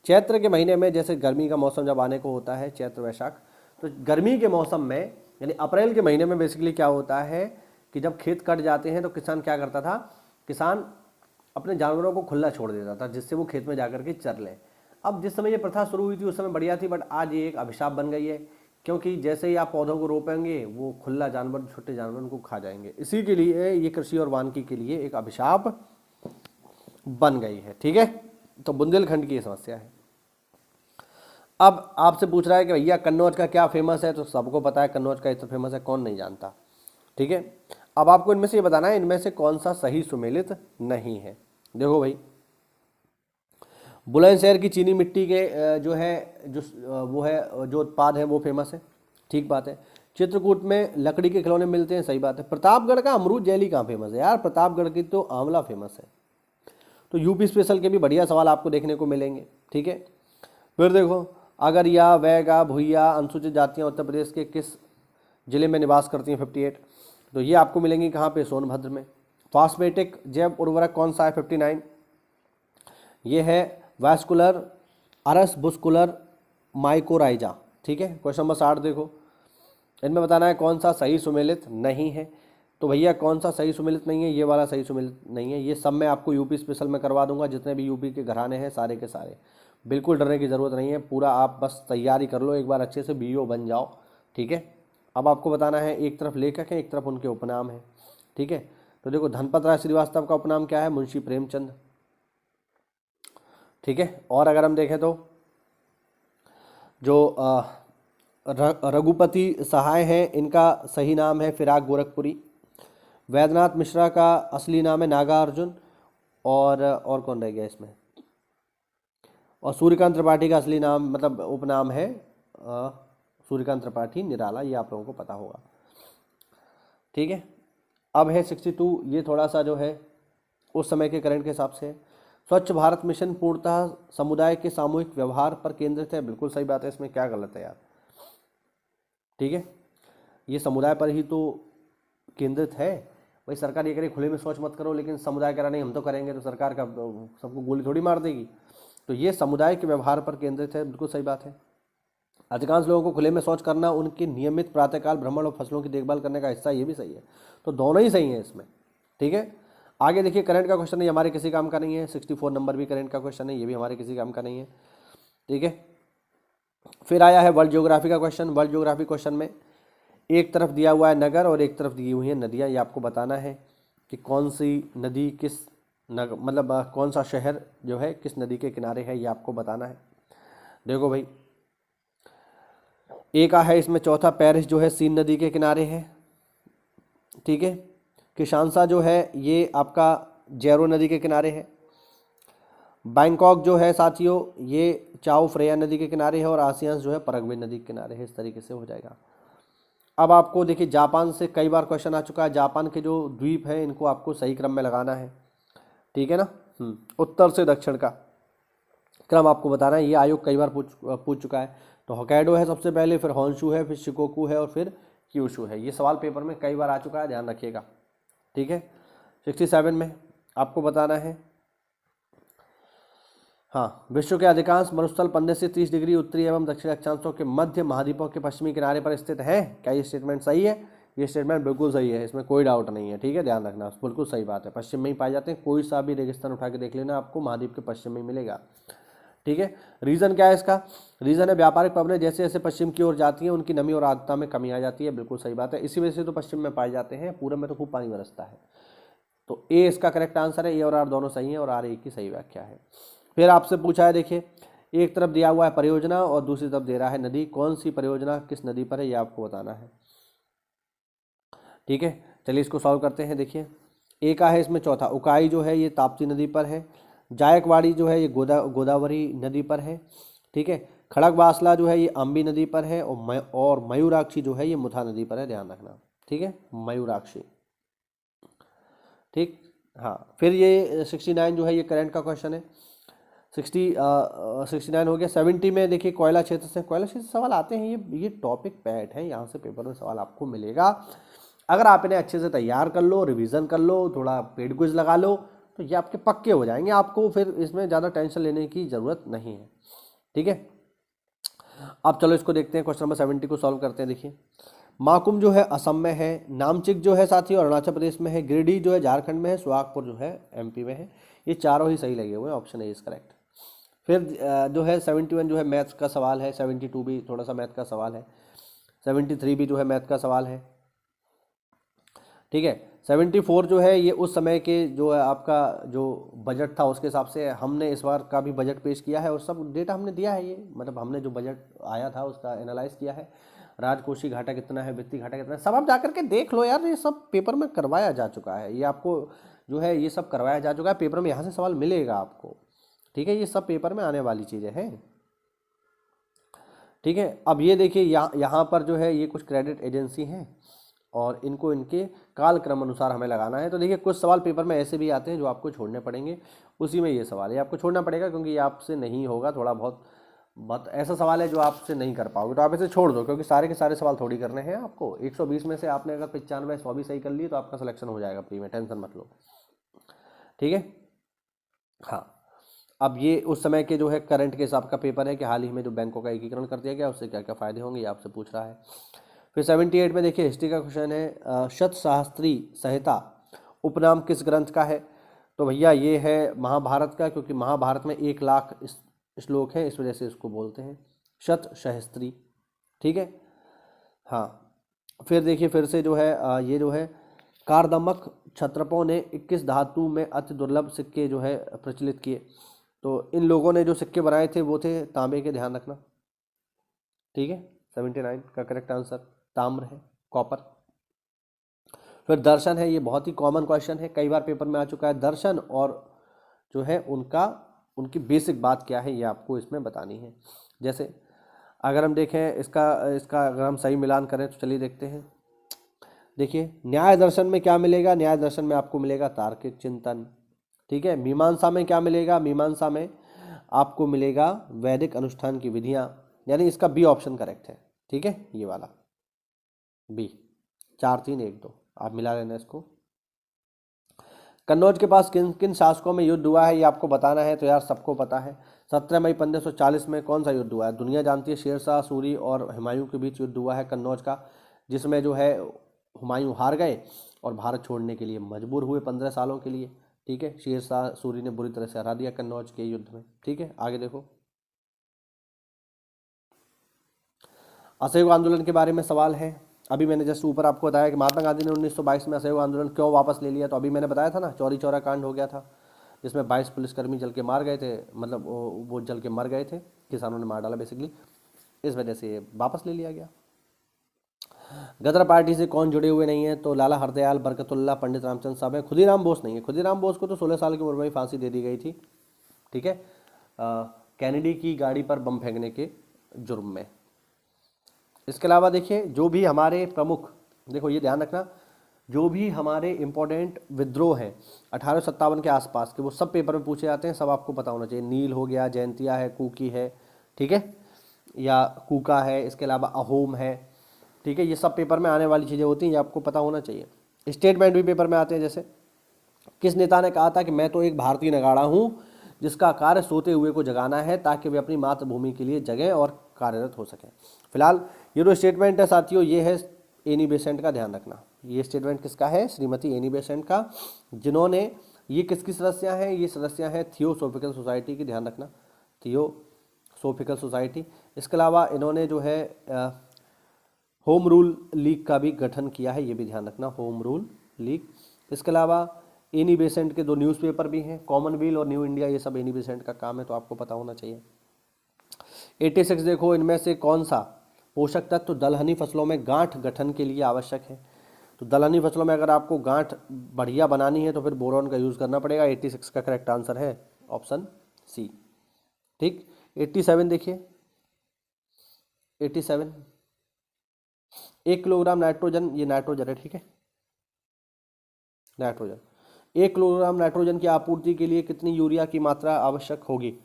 चैत्र के महीने में, जैसे गर्मी का मौसम जब आने को होता है, चैत्र वैशाख, तो गर्मी के मौसम में यानी अप्रैल के महीने में बेसिकली क्या होता है कि जब खेत कट जाते हैं तो किसान क्या करता था, किसान अपने जानवरों को खुला छोड़ देता था जिससे वो खेत में जाकर के चर लें। अब जिस समय ये प्रथा शुरू हुई थी उस समय बढ़िया थी, बट आज ये एक अभिशाप बन गई है, क्योंकि जैसे ही आप पौधों को रोपेंगे वो खुला जानवर, छोटे जानवर उनको खा जाएंगे। इसी के लिए ये कृषि और वानिकी के लिए एक अभिशाप बन गई है, ठीक है। तो बुंदेलखंड की ये समस्या है। अब आपसे पूछ रहा है कि भैया कन्नौज का क्या फेमस है, तो सबको पता है कन्नौज का इतना फेमस है, कौन नहीं जानता, ठीक है। अब आपको इनमें से ये बताना है इनमें से कौन सा सही सुमेलित नहीं है। देखो भाई, बुलंदशहर की चीनी मिट्टी के जो है वो है जो उत्पाद है वो फेमस है, ठीक बात है। चित्रकूट में लकड़ी के खिलौने मिलते हैं, सही बात है। प्रतापगढ़ का अमरूद जेली कहाँ फेमस है, यार प्रतापगढ़ की तो आंवला फेमस है। तो यूपी स्पेशल के भी बढ़िया सवाल आपको देखने को मिलेंगे, ठीक है। फिर देखो, अगर या वैगा भुइया अनुसूचित जातियाँ उत्तर प्रदेश के किस जिले में निवास करती हैं 58, तो ये आपको मिलेंगी कहाँ पे, सोनभद्र में। फॉस्फेटिक जैव उर्वरक कौन सा है 59, ये है वैस्कुलर अरस बुस्कुलर माइकोराइजा, ठीक है। क्वेश्चन नंबर 60 देखो, इनमें बताना है कौन सा सही सुमेलित नहीं है। तो भैया कौन सा सही सुमेलित नहीं है, ये वाला सही सुमेलित नहीं है। ये सब मैं आपको यूपी स्पेशल में करवा दूंगा, जितने भी यूपी के घराने हैं सारे के सारे, बिल्कुल डरने की ज़रूरत नहीं है। पूरा आप बस तैयारी कर लो, एक बार अच्छे से बीओ बन जाओ, ठीक है। अब आपको बताना है, एक तरफ लेखक है, एक तरफ उनके उपनाम है, ठीक है। तो देखो धनपत राय श्रीवास्तव का उपनाम क्या है, मुंशी प्रेमचंद, ठीक है। और अगर हम देखें तो जो रघुपति सहाय हैं, इनका सही नाम है फिराक गोरखपुरी। वैद्यनाथ मिश्रा का असली नाम है नागार्जुन। और कौन रह गया इसमें, और सूर्यकांत त्रिपाठी का असली नाम मतलब उपनाम है सूर्यकांत त्रिपाठी निराला, ये आप लोगों को पता होगा, ठीक है। अब है 62, ये थोड़ा सा जो है उस समय के करंट के हिसाब से। स्वच्छ भारत मिशन पूर्णतः समुदाय के सामूहिक व्यवहार पर केंद्रित है, बिल्कुल सही बात है, इसमें क्या गलत है यार, ठीक है। ये समुदाय पर ही तो केंद्रित है भाई। सरकार ये करे खुले में शौच मत करो, लेकिन समुदाय कह रहा नहीं हम तो करेंगे, तो सरकार का सबको गोली थोड़ी मार देगी। तो ये समुदाय के व्यवहार पर केंद्रित है, बिल्कुल सही बात है। अधिकांश लोगों को खुले में शौच करना उनके नियमित प्रातःकाल भ्रमण और फसलों की देखभाल करने का हिस्सा, ये भी सही है। तो दोनों ही सही है इसमें, ठीक है। आगे देखिए, करंट का क्वेश्चन है, हमारे किसी काम का नहीं है। 64 नंबर भी करंट का क्वेश्चन है, ये भी हमारे किसी काम का नहीं है, ठीक है। फिर आया है वर्ल्ड ज्योग्राफी का क्वेश्चन। वर्ल्ड ज्योग्राफी क्वेश्चन में एक तरफ दिया हुआ है नगर और एक तरफ दी हुई है नदियाँ। ये आपको बताना है कि कौन सी नदी किस मतलब कौन सा शहर जो है किस नदी के किनारे है, ये आपको बताना है। देखो भाई, ए का है इसमें चौथा, पेरिस जो है सीन नदी के किनारे है, ठीक है। किशानसा जो है ये आपका जैरो नदी के किनारे है। बैंकॉक जो है साथियों ये चाओ फ्रेया नदी के किनारे है, और आसियान्स जो है परग्वे नदी के किनारे है। इस तरीके से हो जाएगा। अब आपको देखिए जापान से कई बार क्वेश्चन आ चुका है। जापान के जो द्वीप है इनको आपको सही क्रम में लगाना है, ठीक है ना। उत्तर से दक्षिण का क्रम आपको बताना है। ये आयोग कई बार पूछ चुका है। तो होक्काइडो है सबसे पहले, फिर होन्शु है, फिर शिकोकू है, और फिर क्यूशु है। ये सवाल पेपर में कई बार आ चुका है, ध्यान रखिएगा, ठीक है। 67 में आपको बताना है, हाँ, विश्व के अधिकांश मरुस्थल 15 से 30 डिग्री उत्तरी एवं दक्षिण अक्षांशों के मध्य महाद्वीपों के पश्चिमी किनारे पर स्थित है। क्या ये स्टेटमेंट सही है? ये स्टेटमेंट बिल्कुल सही है, इसमें कोई डाउट नहीं है, ठीक है, ध्यान रखना, बिल्कुल सही बात है। पश्चिम में ही पाए जाते हैं। कोई सा भी रेगिस्तान उठा के देख लेना, आपको महाद्वीप के पश्चिम में ही मिलेगा, ठीक है। रीज़न क्या है इसका? रीज़न है व्यापारिक पवनें जैसे जैसे पश्चिम की ओर जाती हैं उनकी नमी और आर्द्रता में कमी आ जाती है। बिल्कुल सही बात है, इसी वजह से तो पश्चिम में पाए जाते हैं। पूरब में तो खूब पानी बरसता है। तो ए इसका करेक्ट आंसर है। ए और आर दोनों सही हैं और आर ए की सही व्याख्या है। फिर आपसे पूछा है, देखिए एक तरफ दिया हुआ है परियोजना और दूसरी तरफ दे रहा है नदी। कौन सी परियोजना किस नदी पर है ये आपको बताना है, ठीक है। चलिए इसको सॉल्व करते हैं। देखिए ए का है इसमें चौथा, उकाई जो है ये ताप्ती नदी पर है। जायकवाड़ी जो है ये गोदावरी नदी पर है, ठीक है। खड़गवासला जो है ये अम्बी नदी पर है, और मयूराक्षी जो है ये मुथा नदी पर है, ध्यान रखना, ठीक है, मयूराक्षी, ठीक। हाँ, फिर ये 69 जो है ये करंट का क्वेश्चन है। 69 हो गया। 70 में देखिए कोयला क्षेत्र से सवाल आते हैं। ये टॉपिक पैट है, यहाँ से पेपर में सवाल आपको मिलेगा। अगर आप इन्हें अच्छे से तैयार कर लो, रिवीजन कर लो, थोड़ा पेड क्विज लगा लो, तो ये आपके पक्के हो जाएंगे। आपको फिर इसमें ज़्यादा टेंशन लेने की ज़रूरत नहीं है, ठीक है। अब चलो इसको देखते हैं, क्वेश्चन नंबर 70 को सॉल्व करते हैं। देखिए माकुम जो है असम में है, नामचिक जो है साथियों अरुणाचल प्रदेश में है, गिरिडीह जो है झारखंड में है, सुहागपुर जो है एमपी में है। ये चारों ही सही लगे हुए हैं, ऑप्शन ए इज करेक्ट। फिर जो है 71 जो है मैथ्स का सवाल है। 72 भी थोड़ा सा मैथ का सवाल है। 73 भी जो है मैथ का सवाल है, ठीक है। 74 जो है ये उस समय के जो है आपका जो बजट था उसके हिसाब से हमने इस बार का भी बजट पेश किया है और सब डेटा हमने दिया है। ये मतलब हमने जो बजट आया था उसका एनालाइज किया है। राजकोषीय घाटा कितना है, वित्तीय घाटा कितना है, सब आप जा करके देख लो यार। ये सब पेपर में करवाया जा चुका है। ये आपको जो है ये सब करवाया जा चुका है पेपर में। यहाँ से सवाल मिलेगा आपको, ठीक है। ये सब पेपर में आने वाली चीज़ें हैं, ठीक है। अब ये देखिए यहाँ पर जो है ये कुछ क्रेडिट एजेंसी हैं और इनको इनके कालक्रम अनुसार हमें लगाना है। तो देखिए कुछ सवाल पेपर में ऐसे भी आते हैं जो आपको छोड़ने पड़ेंगे। उसी में ये सवाल है, आपको छोड़ना पड़ेगा क्योंकि ये आपसे नहीं होगा। थोड़ा बहुत ऐसा सवाल है जो आपसे नहीं कर पाओगे, तो आप इसे छोड़ दो, क्योंकि सारे के सारे सवाल थोड़ी करने हैं आपको। 120 में से आपने अगर 95 100 भी सही कर लिए तो आपका सिलेक्शन हो जाएगा प्री में, टेंशन मत लो, ठीक है। हाँ, अब ये उस समय के जो है करंट के हिसाब का पेपर है कि हाल ही में जो बैंकों का एकीकरण कर दिया गया उससे क्या क्या फ़ायदे होंगे, ये आपसे पूछ रहा है। फिर 78 में देखिए हिस्ट्री का क्वेश्चन है, शतसहस्त्री संहिता उपनाम किस ग्रंथ का है? तो भैया ये है महाभारत का, क्योंकि महाभारत में 1 लाख श्लोक हैं, इस वजह से इसको बोलते हैं शतसहस्त्री, ठीक है। हाँ, फिर देखिए फिर से जो है ये जो है कारदमक क्षत्रपों ने 21 धातु में अति दुर्लभ सिक्के जो है प्रचलित किए। तो इन लोगों ने जो सिक्के बनाए थे वो थे तांबे के, ध्यान रखना, ठीक है। 79 का करेक्ट आंसर ताम्र है, कॉपर। फिर दर्शन है, ये बहुत ही कॉमन क्वेश्चन है, कई बार पेपर में आ चुका है। दर्शन और जो है उनकी बेसिक बात क्या है ये आपको इसमें बतानी है। जैसे अगर हम देखें इसका अगर हम सही मिलान करें तो चलिए देखते हैं। देखिए न्याय दर्शन में क्या मिलेगा? न्याय दर्शन में आपको मिलेगा तार्किक चिंतन, ठीक है। मीमांसा में क्या मिलेगा? मीमांसा में आपको मिलेगा वैदिक अनुष्ठान की विधियां, यानी इसका बी ऑप्शन करेक्ट है, ठीक है, ये वाला बी। 4 3 1 2 आप मिला लेना इसको। कन्नौज के पास किन किन शासकों में युद्ध हुआ है ये आपको बताना है। तो यार सबको पता है 17 मई 1540 में कौन सा युद्ध हुआ है? दुनिया जानती है, शेरशाह सूरी और हुमायूं के बीच युद्ध हुआ है कन्नौज का, जिसमें जो है हुमायूं हार गए और भारत छोड़ने के लिए मजबूर हुए 15 सालों के लिए, ठीक है। शेरशाह सूरी ने बुरी तरह से हरा दिया कन्नौज के युद्ध में, ठीक है। आगे देखो, असहयोग आंदोलन के बारे में सवाल है। अभी मैंने जस्ट ऊपर आपको बताया कि महात्मा गांधी ने 1922 में असहयोग आंदोलन क्यों वापस ले लिया। तो अभी मैंने बताया था ना, चौरी चौरा कांड हो गया था जिसमें 22 पुलिसकर्मी जल के मार गए थे, मतलब वो जल के मर गए थे, किसानों ने मार डाला बेसिकली। इस वजह से ये वापस ले लिया गया। गदर पार्टी से कौन जुड़े हुए नहीं है, तो लाला हरदयाल, बरकतुल्लाह, पंडित रामचंद्र साहब है। खुदीराम बोस नहीं है, खुदीराम बोस को तो 16 साल की उम्र में ही फांसी दे दी गई थी, ठीक है, कैनेडी की गाड़ी पर बम फेंकने के जुर्म में। इसके अलावा देखिए जो भी हमारे प्रमुख, देखो ये ध्यान रखना, जो भी हमारे इंपॉर्टेंट विद्रोह हैं 1857 के आसपास के, वो सब पेपर में पूछे जाते हैं, सब आपको पता होना चाहिए। नील हो गया, जयंतिया है, कुकी है, ठीक है, या कूका है, इसके अलावा अहोम है, ठीक है, ये सब पेपर में आने वाली चीज़ें होती हैं, ये आपको पता होना चाहिए। स्टेटमेंट भी पेपर में आते हैं, जैसे किस नेता ने कहा था कि मैं तो एक भारतीय नगाड़ा हूँ जिसका कार्य सोते हुए को जगाना है ताकि वे अपनी मातृभूमि के लिए जगें और कार्यरत हो सकें। फिलहाल ये जो स्टेटमेंट है साथियों, ये है एनी बेसेंट का, ध्यान रखना। ये स्टेटमेंट किसका है? श्रीमती एनी बेसेंट का, जिन्होंने, ये किसकी सदस्या हैं? ये सदस्या हैं थियोसोफिकल सोसाइटी की, ध्यान रखना, थियोसोफिकल सोसाइटी। इसके अलावा इन्होंने जो है होम रूल लीग का भी गठन किया है, ये भी ध्यान रखना, होम रूल लीग। इसके अलावा एनी बेसेंट के 2 न्यूज़पेपर भी हैं, कॉमनवेल और न्यू इंडिया, ये सब एनी बेसेंट का काम है, तो आपको पता होना चाहिए। 86 देखो, इनमें से कौन सा पोषक तत्व दलहनी फसलों में गांठ गठन के लिए आवश्यक है? तो दलहनी फसलों में अगर आपको गांठ बढ़िया बनानी है तो फिर बोरॉन का यूज़ करना पड़ेगा। 86 का करेक्ट आंसर है ऑप्शन सी, ठीक। 87 देखिए, 87, 1 किलोग्राम नाइट्रोजन, ये नाइट्रोजन है, ठीक है, नाइट्रोजन, 1 किलोग्राम नाइट्रोजन की आपूर्ति के लिए कितनी यूरिया की मात्रा आवश्यक होगी?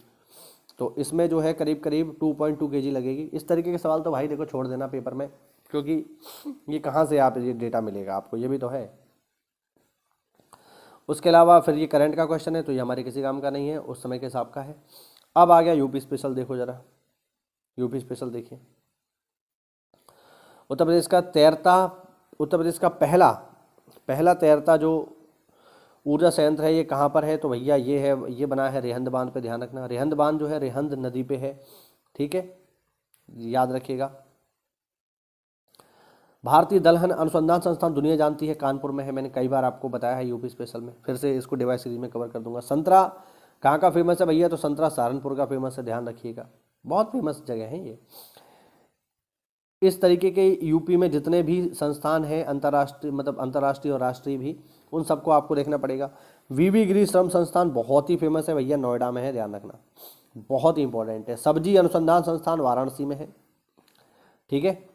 तो इसमें जो है करीब करीब 2.2 kg लगेगी। इस तरीके के सवाल तो भाई देखो छोड़ देना पेपर में, क्योंकि ये कहाँ से आप ये डेटा मिलेगा आपको, ये भी तो है। उसके अलावा फिर ये करंट का क्वेश्चन है, तो ये हमारे किसी काम का नहीं है, उस समय के हिसाब का है। अब आ गया यूपी स्पेशल, देखो जरा यूपी स्पेशल देखिए। उत्तर प्रदेश का तैरता, उत्तर प्रदेश का पहला तैरता जो ऊर्जा संयंत्र है ये कहाँ पर है? तो भैया ये है, ये बना है रेहंद बांध पे, ध्यान रखना। रेहंद बांध जो है रेहंद नदी पे है, ठीक है, याद रखिएगा। भारतीय दलहन अनुसंधान संस्थान दुनिया जानती है कानपुर में है, मैंने कई बार आपको बताया है यूपी स्पेशल में, फिर से इसको डिवाइस सीरीज में कवर कर दूंगा। संतरा कहाँ का फेमस है भैया? तो संतरा सहारनपुर का फेमस है, ध्यान रखिएगा, बहुत फेमस जगह है ये। इस तरीके के यूपी में जितने भी संस्थान हैं अंतर्राष्ट्रीय, मतलब अंतर्राष्ट्रीय और राष्ट्रीय भी, उन सबको आपको देखना पड़ेगा। वीवी गिरी श्रम संस्थान बहुत ही फेमस है भैया, नोएडा में है, ध्यान रखना, बहुत ही इंपॉर्टेंट है। सब्जी अनुसंधान संस्थान वाराणसी में है, ठीक है,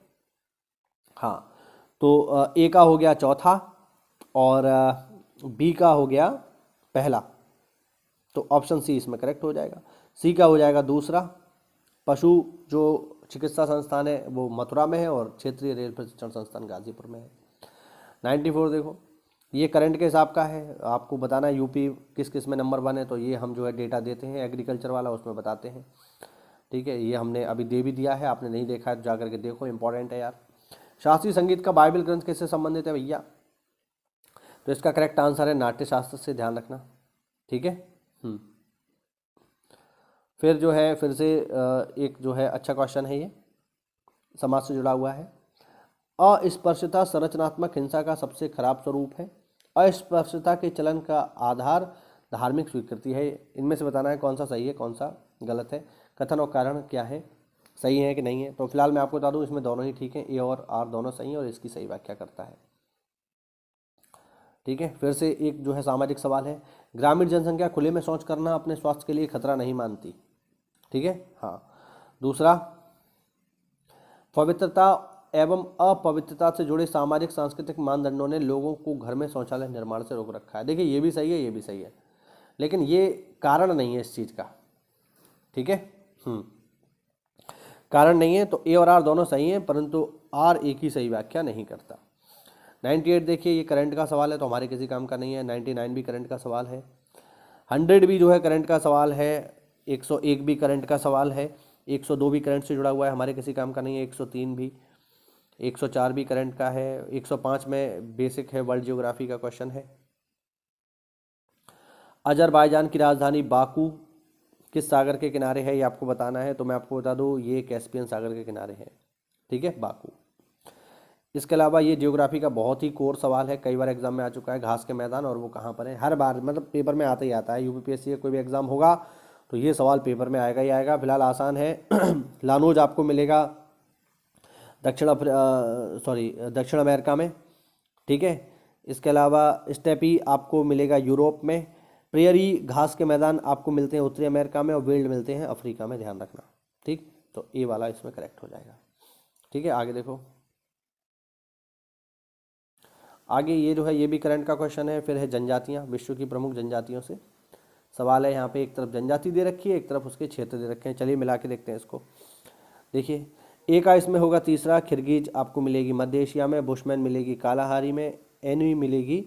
हाँ। तो ए का हो गया चौथा और बी का हो गया पहला, तो ऑप्शन सी इसमें करेक्ट हो जाएगा। सी का हो जाएगा दूसरा। पशु जो चिकित्सा संस्थान है वो मथुरा में है और क्षेत्रीय रेल प्रशिक्षण संस्थान गाजीपुर में है। 94 देखो, ये करंट के हिसाब का है, आपको बताना है यूपी किस किस में नंबर 1 है, तो ये हम जो है डेटा देते हैं एग्रीकल्चर वाला, उसमें बताते हैं, ठीक है। ये हमने अभी दे भी दिया है, आपने नहीं देखा है तो जाकर के देखो, इंपॉर्टेंट है यार। शास्त्रीय संगीत का बाइबल ग्रंथ किससे संबंधित है भैया? तो इसका करेक्ट आंसर है नाट्य शास्त्र से, ध्यान रखना, ठीक है। फिर जो है फिर से एक जो है अच्छा क्वेश्चन है, ये समाज से जुड़ा हुआ है। अस्पृश्यता संरचनात्मक हिंसा का सबसे खराब स्वरूप है। अस्पृश्यता के चलन का आधार धार्मिक स्वीकृति है। इनमें से बताना है कौन सा सही है कौन सा गलत है, कथन और कारण क्या है, सही है कि नहीं है। तो फिलहाल मैं आपको बता दूं इसमें दोनों ही ठीक है, ए और आर दोनों सही है और इसकी सही व्याख्या करता है, ठीक है। फिर से एक जो है सामाजिक सवाल है, ग्रामीण जनसंख्या खुले में शौच करना अपने स्वास्थ्य के लिए खतरा नहीं मानती, ठीक है, हाँ। दूसरा, पवित्रता एवं अपवित्रता से जुड़े सामाजिक सांस्कृतिक मानदंडों ने लोगों को घर में शौचालय निर्माण से रोक रखा है। देखिए ये भी सही है, ये भी सही है, लेकिन ये कारण नहीं है इस चीज़ का, ठीक है, कारण नहीं है। तो ए और आर दोनों सही हैं, परंतु आर एक ही सही व्याख्या नहीं करता। 98 देखिए, ये करंट का सवाल है तो हमारे किसी काम का नहीं है। 99 भी करंट का सवाल है, 100 भी जो है करंट का सवाल है, 101 भी करंट का सवाल है, 102 भी करंट से जुड़ा हुआ है, हमारे किसी काम का नहीं है। 103 भी, 104 भी करंट का है। 105 में बेसिक है, वर्ल्ड ज्योग्राफी का क्वेश्चन है। अजरबैजान की राजधानी बाकू किस सागर के किनारे है, ये आपको बताना है। तो मैं आपको बता दूं ये कैस्पियन सागर के किनारे है, ठीक है, बाकू। इसके अलावा ये ज्योग्राफी का बहुत ही कोर सवाल है, कई बार एग्जाम में आ चुका है, घास के मैदान और वो कहाँ पर है। हर बार मतलब पेपर में आता ही आता है, यूपीपीएससी का कोई भी एग्जाम होगा तो ये सवाल पेपर में आएगा ही आएगा। फिलहाल आसान है। लानोज आपको मिलेगा दक्षिण अमेरिका में, ठीक है। इसके अलावा स्टेपी आपको मिलेगा यूरोप में। प्रेयरी घास के मैदान आपको मिलते हैं उत्तरी अमेरिका में, और विल्ड मिलते हैं अफ्रीका में, ध्यान रखना, ठीक। तो ए वाला इसमें करेक्ट हो जाएगा, ठीक है। आगे देखो, आगे ये जो है ये भी करंट का क्वेश्चन है। फिर है जनजातियाँ, विश्व की प्रमुख जनजातियों से सवाल है। यहाँ पे एक तरफ जनजाति दे रखी है, एक तरफ उसके क्षेत्र दे रखे हैं। चलिए मिला के देखते हैं इसको। देखिए ए का इसमें होगा तीसरा, खिरगिज आपको मिलेगी मध्य एशिया में, बुशमैन मिलेगी कालाहारी में, एनुई मिलेगी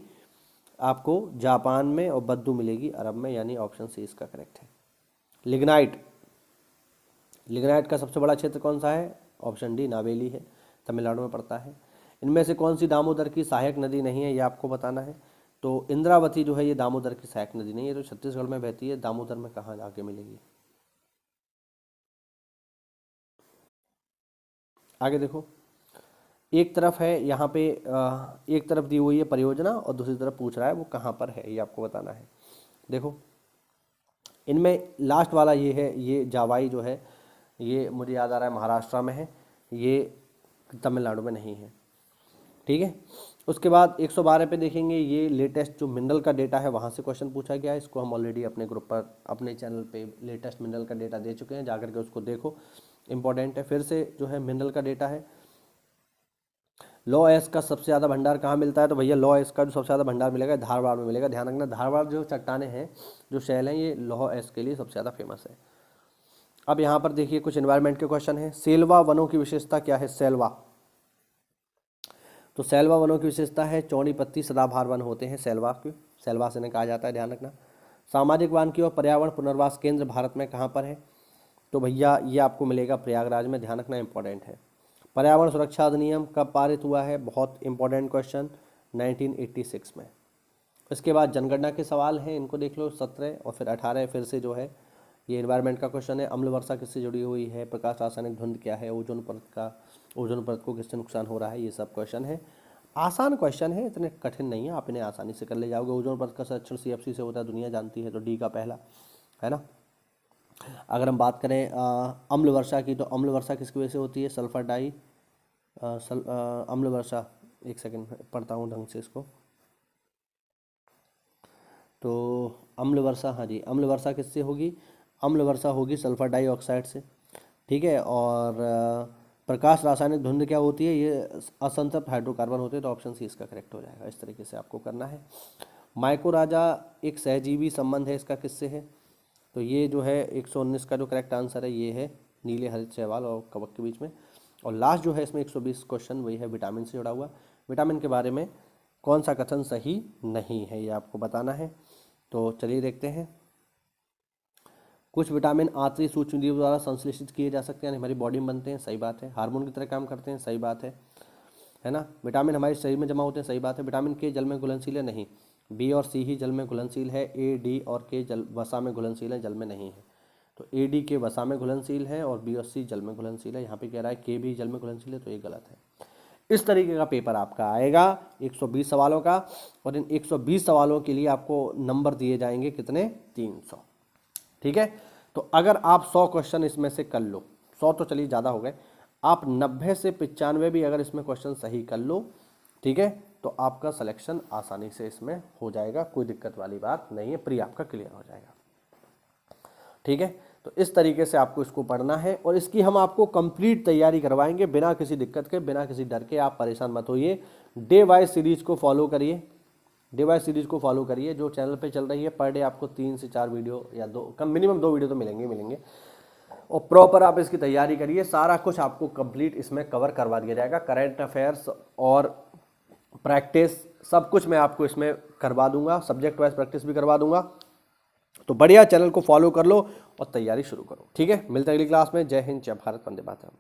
आपको जापान में, और बद्दू मिलेगी अरब में, यानी ऑप्शन सी इसका करेक्ट है। लिग्नाइट, लिग्नाइट का सबसे बड़ा क्षेत्र कौन सा है? ऑप्शन डी नावेली है, तमिलनाडु में पड़ता है। इनमें से कौन सी दामोदर की सहायक नदी नहीं है, ये आपको बताना है। तो इंद्रावती जो है ये दामोदर की सहायक नदी नहीं है, तो छत्तीसगढ़ में बहती है। दामोदर में कहाँ जाके मिलेगी? आगे देखो, एक तरफ है यहाँ पे एक तरफ दी हुई है परियोजना, और दूसरी तरफ पूछ रहा है वो कहाँ पर है, ये आपको बताना है। देखो इनमें लास्ट वाला ये है, ये जावाई जो है ये मुझे याद आ रहा है महाराष्ट्र में है, ये तमिलनाडु में नहीं है, ठीक है। उसके बाद 112 पे देखेंगे, ये लेटेस्ट जो मिनरल का डेटा है वहाँ से क्वेश्चन पूछा गया है। इसको हम ऑलरेडी अपने ग्रुप पर, अपने चैनल पे लेटेस्ट मिनरल का डेटा दे चुके हैं, जाकर के उसको देखो, इंपॉर्टेंट है। फिर से जो है मिनरल का डेटा है। लॉ एस का सबसे ज़्यादा भंडार कहाँ मिलता है? तो भैया लॉ एस का जो सबसे ज़्यादा भंडार मिलेगा धारवाड़ में मिलेगा। ध्यान रखना, धारवाड़ जो चट्टाने हैं, जो शैल हैं, ये लौह एस के लिए सबसे ज़्यादा फेमस है। अब यहाँ पर देखिए कुछ एनवायरनमेंट के क्वेश्चन हैं। सेल्वा वनों की विशेषता क्या है? सेल्वा, तो सेल्वा वनों की विशेषता है चौड़ी पत्ती सदाबहार वन होते हैं सेल्वा के, सेल्वा से कहा जाता है, ध्यान रखना। सामाजिक वानिकी और पर्यावरण पुनर्वास केंद्र भारत में कहाँ पर है? तो भैया ये आपको मिलेगा प्रयागराज में, ध्यान रखना, इंपॉर्टेंट है। पर्यावरण सुरक्षा अधिनियम कब पारित हुआ है? बहुत इंपॉर्टेंट क्वेश्चन, 1986 में। इसके बाद जनगणना के सवाल हैं, इनको देख लो, 17 और फिर 18 फिर से जो है ये एनवायरनमेंट का क्वेश्चन है। अम्ल वर्षा किससे जुड़ी हुई है? प्रकाश रासायनिक धुंध क्या है? ओजोन परत को किससे नुकसान हो रहा है? ये सब क्वेश्चन है। आसान क्वेश्चन है, इतने कठिन नहीं है, आप इन्हें आसानी से कर ले जाओगे। ओजोन परत का संरक्षण CFC से होता है, दुनिया जानती है, तो डी का पहला है ना। अगर हम बात करें अम्ल वर्षा की, तो अम्ल वर्षा किसकी वजह से होती है? सल्फर डाई अम्ल वर्षा, एक सेकंड पढ़ता हूँ ढंग से इसको। तो अम्ल वर्षा, हाँ जी, अम्ल वर्षा किससे होगी? अम्ल वर्षा होगी सल्फर डाइऑक्साइड से, ठीक है। और प्रकाश रासायनिक धुंध क्या होती है? ये असंतृप्त हाइड्रोकार्बन होते हैं, तो ऑप्शन सी इसका करेक्ट हो जाएगा। इस तरीके से आपको करना है। माइकोराजा एक सहजीवी संबंध है, इसका किससे है? तो ये जो है 119 का जो करेक्ट आंसर है ये है नीले हरित शैवाल और कवक के बीच में। और लास्ट जो है इसमें 120 क्वेश्चन, वही है विटामिन से जुड़ा हुआ। विटामिन के बारे में कौन सा कथन सही नहीं है, ये आपको बताना है। तो चलिए देखते हैं। कुछ विटामिन आंतरिक सूक्ष्मजीवों द्वारा संश्लेषित किए जा सकते हैं, यानी हमारी बॉडी में बनते हैं, सही बात है। हार्मोन की तरह काम करते हैं, सही बात है ना। विटामिन हमारे शरीर में जमा होते हैं, सही बात है। विटामिन के जल में घुलनशील है, नहीं। बी और सी ही जल में घुलनशील है। ए, डी और के जल वसा में घुलनशील है, जल में नहीं है। तो ए, डी के वसा में घुलनशील है, और बी और सी जल में घुलनशील है। यहाँ पे कह रहा है के भी जल में घुलनशील है, तो ये गलत है। इस तरीके का पेपर आपका आएगा 120 सवालों का, और इन 120 सवालों के लिए आपको नंबर दिए जाएंगे कितने? 300, ठीक है। तो अगर आप 100 क्वेश्चन इसमें से कर लो, 100 तो चलिए ज़्यादा हो गए, आप 90 से 95 भी अगर इसमें क्वेश्चन सही कर लो, ठीक है, तो आपका सिलेक्शन आसानी से इसमें हो जाएगा, कोई दिक्कत वाली बात नहीं है, प्री आपका क्लियर हो जाएगा, ठीक है। तो इस तरीके से आपको इसको पढ़ना है, और इसकी हम आपको कंप्लीट तैयारी करवाएंगे बिना किसी दिक्कत के, बिना किसी डर के। आप परेशान मत होइए, डे वाइज सीरीज को फॉलो करिए, डे वाइज सीरीज को फॉलो करिए जो चैनल पे चल रही है। पर डे आपको 3 से 4 वीडियो या 2, कम मिनिमम 2 वीडियो तो मिलेंगे, और प्रॉपर आप इसकी तैयारी करिए। सारा कुछ आपको कंप्लीट इसमें कवर करवा दिया जाएगा। करंट अफेयर्स और प्रैक्टिस सब कुछ मैं आपको इसमें करवा दूंगा, सब्जेक्ट वाइज प्रैक्टिस भी करवा दूंगा। तो बढ़िया, चैनल को फॉलो कर लो और तैयारी शुरू करो, ठीक है। मिलते हैं अगली क्लास में। जय हिंद, जय भारत, वंदे मातरम।